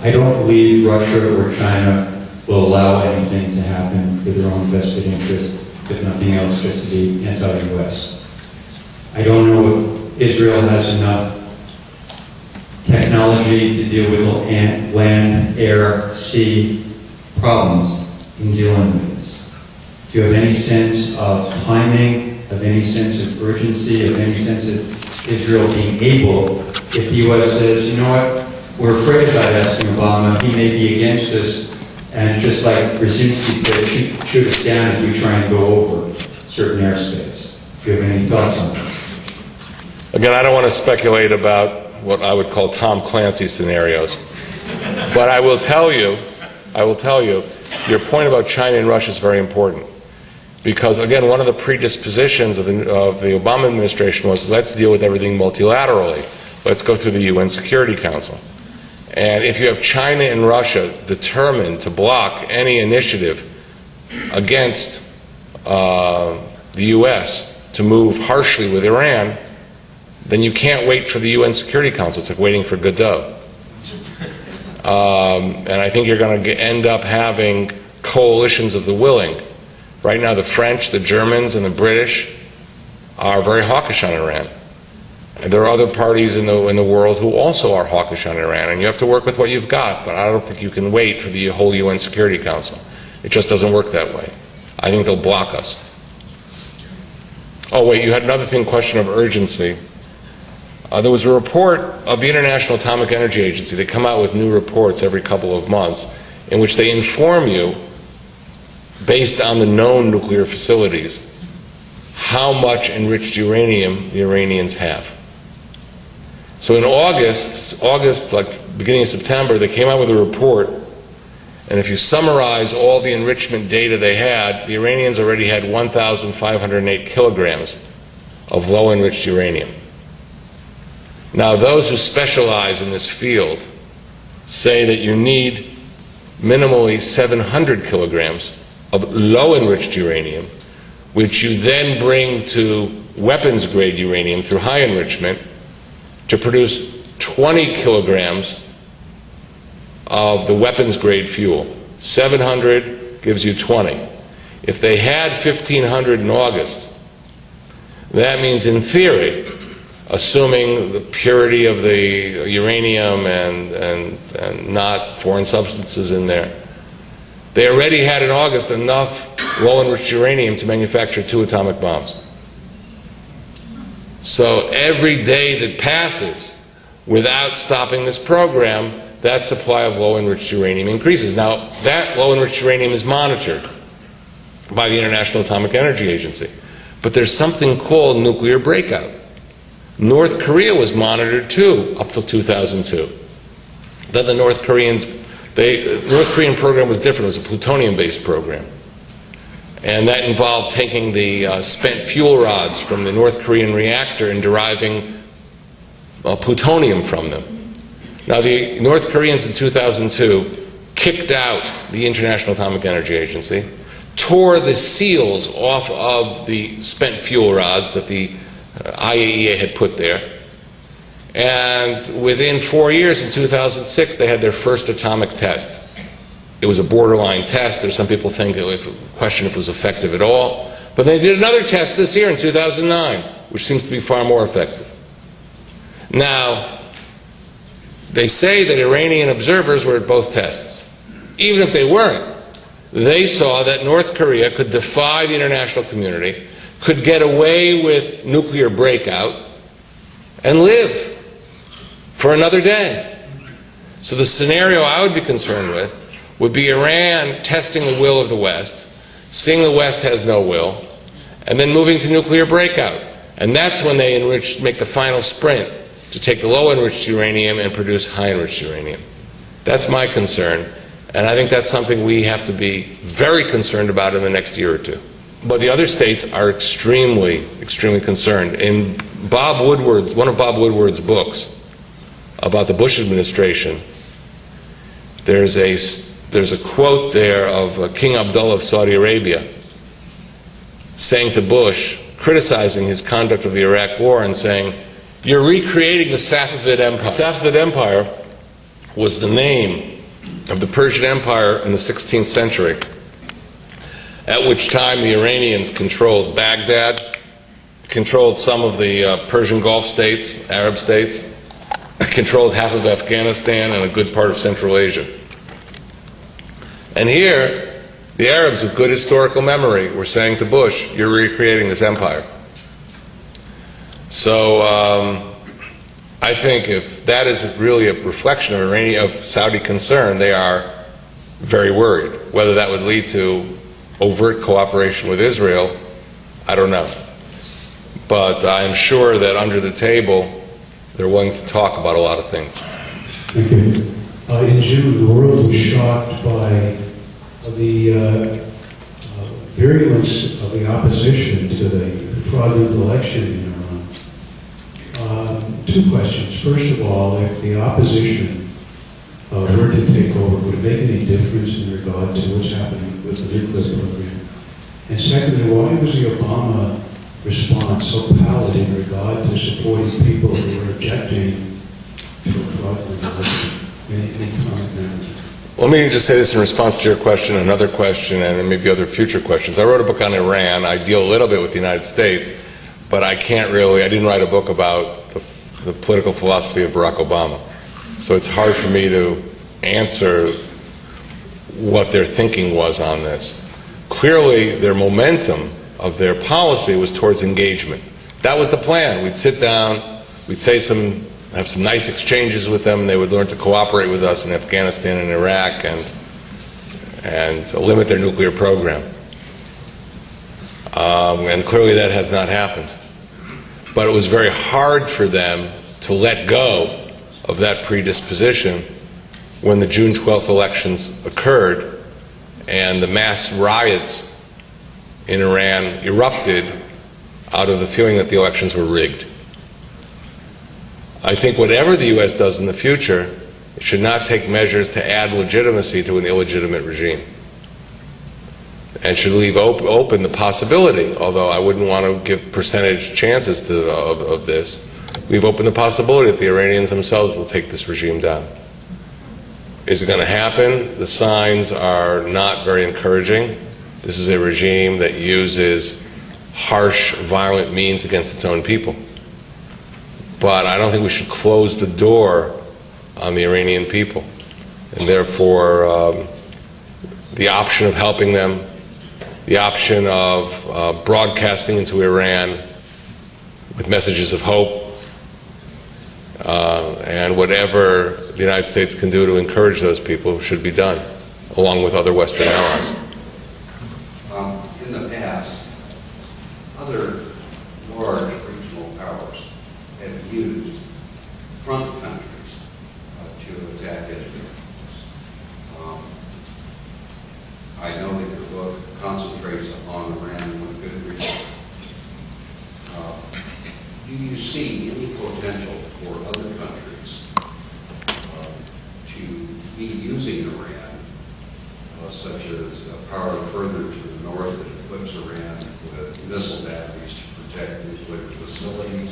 I don't believe Russia or China will allow anything to happen for their own vested interest, if nothing else, just to be anti-US. I don't know if Israel has enough technology to deal with land, air, sea problems in dealing with this. Do you have any sense of timing, of any sense of urgency, of any sense of Israel being able, if the U.S. says, you know what, we're afraid about asking Obama, he may be against us, and just like Brzezinski said, shoot us down as we try and go over certain airspace. Do you have any thoughts on that? Again, I don't want to speculate about what I would call Tom Clancy scenarios, but I will tell you your point about China and Russia is very important. Because, again, one of the predispositions of the Obama administration was, let's deal with everything multilaterally. Let's go through the UN Security Council. And if you have China and Russia determined to block any initiative against the U.S. to move harshly with Iran, then you can't wait for the UN Security Council. It's like waiting for Godot. And I think you're going to end up having coalitions of the willing. Right now, the French, the Germans, and the British are very hawkish on Iran. And there are other parties in the world who also are hawkish on Iran, and you have to work with what you've got, but I don't think you can wait for the whole UN Security Council. It just doesn't work that way. I think they'll block us. Oh, wait, you had another question of urgency. There was a report of the International Atomic Energy Agency. They come out with new reports every couple of months in which they inform you, based on the known nuclear facilities, how much enriched uranium the Iranians have. So in August, like beginning of September, they came out with a report, and if you summarize all the enrichment data they had, the Iranians already had 1,508 kilograms of low enriched uranium. Now, those who specialize in this field say that you need minimally 700 kilograms of low enriched uranium, which you then bring to weapons grade uranium through high enrichment to produce 20 kilograms of the weapons grade fuel. 700 gives you 20. If they had 1,500 in August, that means in theory, assuming the purity of the uranium and not foreign substances in there, they already had in August enough low enriched uranium to manufacture 2 atomic bombs. So every day that passes without stopping this program, that supply of low enriched uranium increases. Now, that low enriched uranium is monitored by the International Atomic Energy Agency. But there's something called nuclear breakout. North Korea was monitored too up till 2002. Then the North Korean program was different. It was a plutonium-based program. And that involved taking the spent fuel rods from the North Korean reactor and deriving plutonium from them. Now, the North Koreans in 2002 kicked out the International Atomic Energy Agency, tore the seals off of the spent fuel rods that the IAEA had put there, and within 4 years, in 2006, they had their first atomic test. It was a borderline test. There's some people think question if it was effective at all. But they did another test this year in 2009, which seems to be far more effective. Now, they say that Iranian observers were at both tests. Even if they weren't, they saw that North Korea could defy the international community, could get away with nuclear breakout, and live for another day. So the scenario I would be concerned with would be Iran testing the will of the West, seeing the West has no will, and then moving to nuclear breakout. And that's when they make the final sprint to take the low-enriched uranium and produce high-enriched uranium. That's my concern, and I think that's something we have to be very concerned about in the next year or two. But the other states are extremely, extremely concerned. In one of Bob Woodward's books about the Bush administration, there's a quote there of King Abdullah of Saudi Arabia saying to Bush, criticizing his conduct of the Iraq War and saying, "You're recreating the Safavid Empire." The Safavid Empire was the name of the Persian Empire in the 16th century, at which time the Iranians controlled Baghdad, controlled some of the Persian Gulf states, Arab states, controlled half of Afghanistan and a good part of Central Asia. And here, the Arabs with good historical memory were saying to Bush, "You're recreating this empire." So I think if that is really a reflection of Saudi concern, they are very worried. Whether that would lead to overt cooperation with Israel, I don't know. But I'm sure that under the table, they're willing to talk about a lot of things. Thank you. In June, the world was shocked by a the virulence of the opposition to the fraudulent election in Iran. Two questions. First of all, if the opposition were to take over, would it make any difference in regard to what's happening with the nuclear program? And secondly, why was the Obama response so pallid in regard to supporting people who were objecting to a fraudulent election? Any comment there? Let me just say this in response to your question, another question, and maybe other future questions. I wrote a book on Iran. I deal a little bit with the United States, but I didn't write a book about the political philosophy of Barack Obama. So it's hard for me to answer what their thinking was on this. Clearly, their momentum of their policy was towards engagement. That was the plan. We'd sit down, we'd have some nice exchanges with them, and they would learn to cooperate with us in Afghanistan and Iraq and limit their nuclear program. And clearly that has not happened. But it was very hard for them to let go of that predisposition when the June 12th elections occurred and the mass riots in Iran erupted out of the feeling that the elections were rigged. I think whatever the U.S. does in the future, it should not take measures to add legitimacy to an illegitimate regime, and should leave open the possibility, although I wouldn't want to give percentage chances of this, leave open the possibility that the Iranians themselves will take this regime down. Is it going to happen? The signs are not very encouraging. This is a regime that uses harsh, violent means against its own people. But I don't think we should close the door on the Iranian people. And therefore, the option of helping them, the option of broadcasting into Iran with messages of hope, and whatever the United States can do to encourage those people should be done, along with other Western allies. In the past, other large regional powers have used front countries to attack Israel. I know that your book concentrates on Iran with good reason. Do you see any potential for other countries to be using Iran, such as a power further to the north that equips Iran with missile batteries to protect nuclear facilities,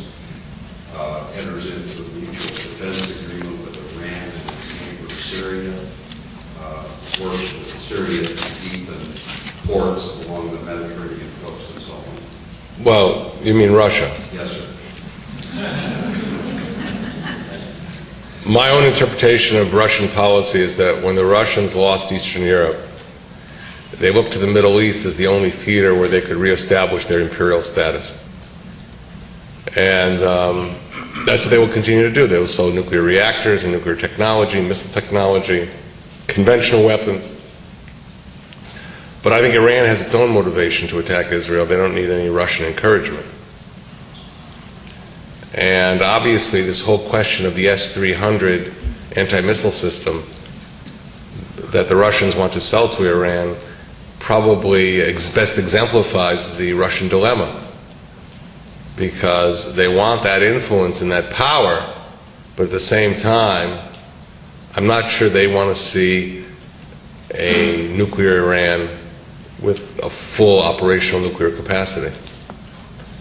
enters into a mutual defense agreement with Iran and its neighbor Syria, works with Syria to deepen ports along the Mediterranean coast and so on? Well, you mean Russia? Yes, sir. My own interpretation of Russian policy is that when the Russians lost Eastern Europe, they looked to the Middle East as the only theater where they could reestablish their imperial status. And that's what they will continue to do. They will sell nuclear reactors and nuclear technology, missile technology, conventional weapons. But I think Iran has its own motivation to attack Israel. They don't need any Russian encouragement. And obviously this whole question of the S-300 anti-missile system that the Russians want to sell to Iran probably best exemplifies the Russian dilemma, because they want that influence and that power, but at the same time, I'm not sure they want to see a nuclear Iran with a full operational nuclear capacity.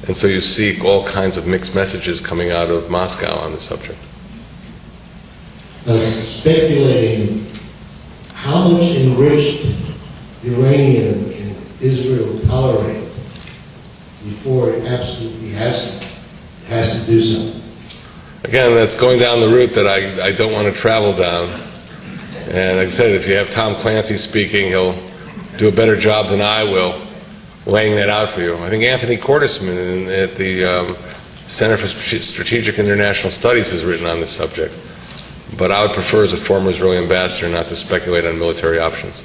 And so you see all kinds of mixed messages coming out of Moscow on the subject. Speculating how much enriched uranium can Israel tolerate before it absolutely has to do something. Again, that's going down the route that I don't want to travel down. And like I said, if you have Tom Clancy speaking, he'll do a better job than I will laying that out for you. I think Anthony Cordesman at the Center for Strategic International Studies has written on this subject. But I would prefer, as a former Israeli ambassador, not to speculate on military options.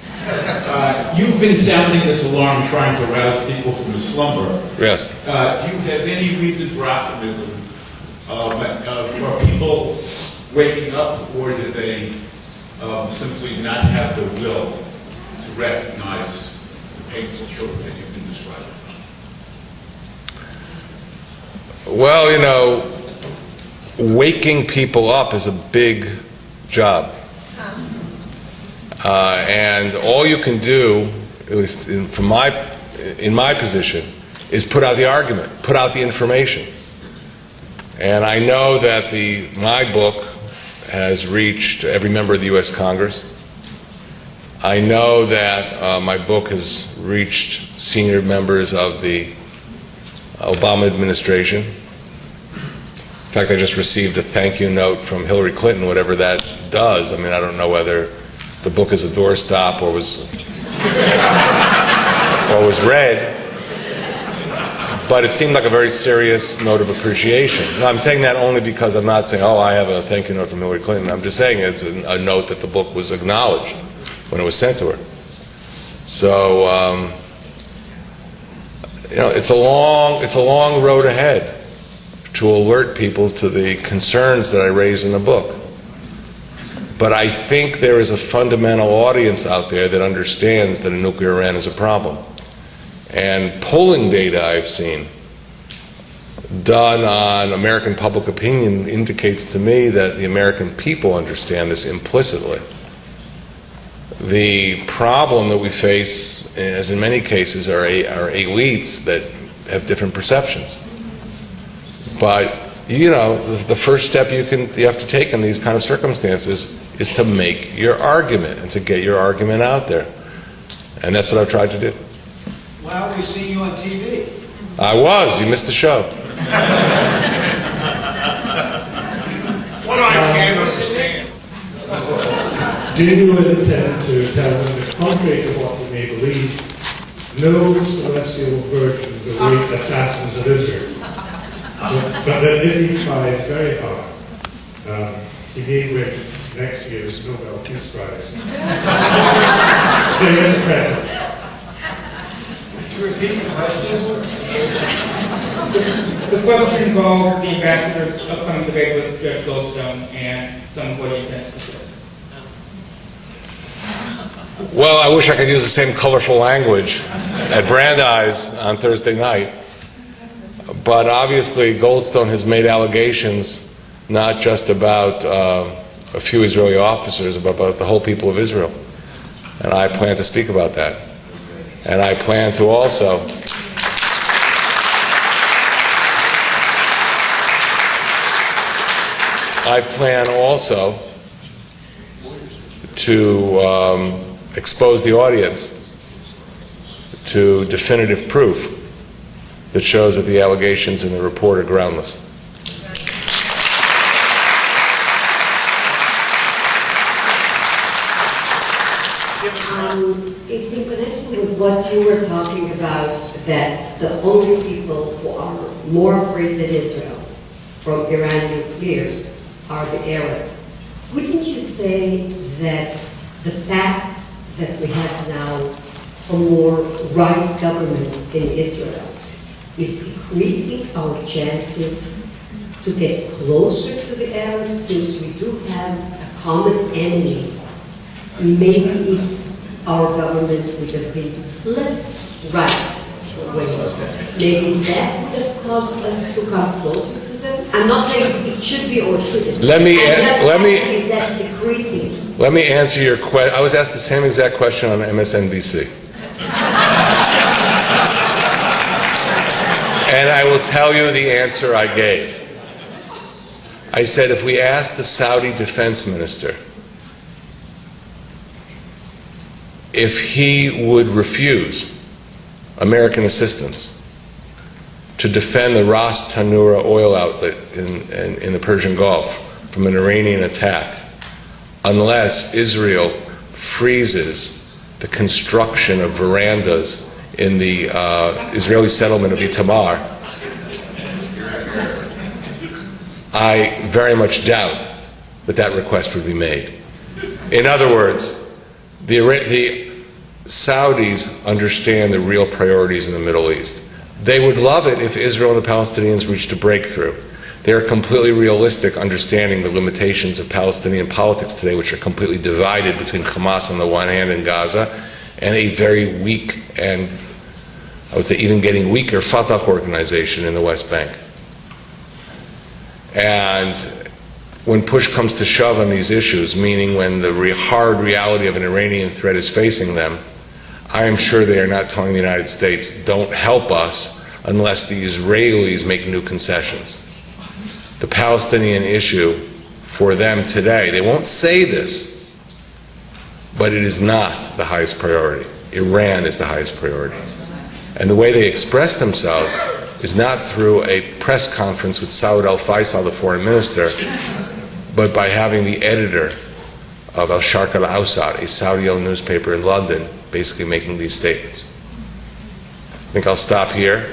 You've been sounding this alarm, trying to rouse people from the slumber. Yes. Do you have any reason for optimism? Are people waking up, or do they simply not have the will to recognize the painful truth that you've been describing? Well, you know, waking people up is a big job. And all you can do, at least in my position, is put out the argument, put out the information. And I know that my book has reached every member of the U.S. Congress. I know that my book has reached senior members of the Obama administration. In fact, I just received a thank you note from Hillary Clinton, whatever that does. I mean, I don't know whether the book is a doorstop or was read, but it seemed like a very serious note of appreciation. No, I'm saying that only because I'm not saying, oh, I have a thank you note from Hillary Clinton. I'm just saying it's a note that the book was acknowledged when it was sent to her. So, you know, it's a long road ahead to alert people to the concerns that I raise in the book. But I think there is a fundamental audience out there that understands that a nuclear Iran is a problem. And polling data I've seen done on American public opinion indicates to me that the American people understand this implicitly. The problem that we face, as in many cases, are elites that have different perceptions. But, you know, the first step you have to take in these kind of circumstances is to make your argument and to get your argument out there. And that's what I've tried to do. Well, we've seen you on TV. I was. You missed the show. What I can't understand. Do you intend to tell them that, contrary to what you may believe, no celestial virgins await assassins of Israel? But that if he tries very hard, he may win next year's Nobel Peace Prize. There is a present. Repeat the question. The question involved the ambassador's upcoming debate with Judge Goldstone and some of what he intends to say. Well, I wish I could use the same colorful language at Brandeis on Thursday night. But obviously, Goldstone has made allegations not just about a few Israeli officers, but about the whole people of Israel. And I plan to speak about that. And I plan to also to expose the audience to definitive proof that shows that the allegations in the report are groundless. It's in connection with what you were talking about, that the only people who are more afraid than Israel from Iran nuclear are the Arabs. Wouldn't you say that the fact that we have now a more right government in Israel is decreasing our chances to get closer to the Arabs, since we do have a common enemy? Maybe if our government would have been less right, maybe that would have caused us to come closer to them. I'm not saying it should be or shouldn't. Let me that's decreasing. Let me answer your question. I was asked the same exact question on MSNBC. And I will tell you the answer I gave. I said, if we asked the Saudi defense minister if he would refuse American assistance to defend the Ras Tanura oil outlet in the Persian Gulf from an Iranian attack, unless Israel freezes the construction of verandas in the Israeli settlement of Itamar, I very much doubt that that request would be made. In other words, the Saudis understand the real priorities in the Middle East. They would love it if Israel and the Palestinians reached a breakthrough. They are completely realistic, understanding the limitations of Palestinian politics today, which are completely divided between Hamas on the one hand in Gaza and a very weak, and I would say even getting weaker, Fatah organization in the West Bank. And when push comes to shove on these issues, meaning when the hard reality of an Iranian threat is facing them, I am sure they are not telling the United States, don't help us unless the Israelis make new concessions. The Palestinian issue for them today, they won't say this, but it is not the highest priority. Iran is the highest priority. And the way they express themselves is not through a press conference with Saud al-Faisal, the foreign minister, but by having the editor of Al-Sharq al-Awsat, a Saudi-owned newspaper in London, basically making these statements. I think I'll stop here.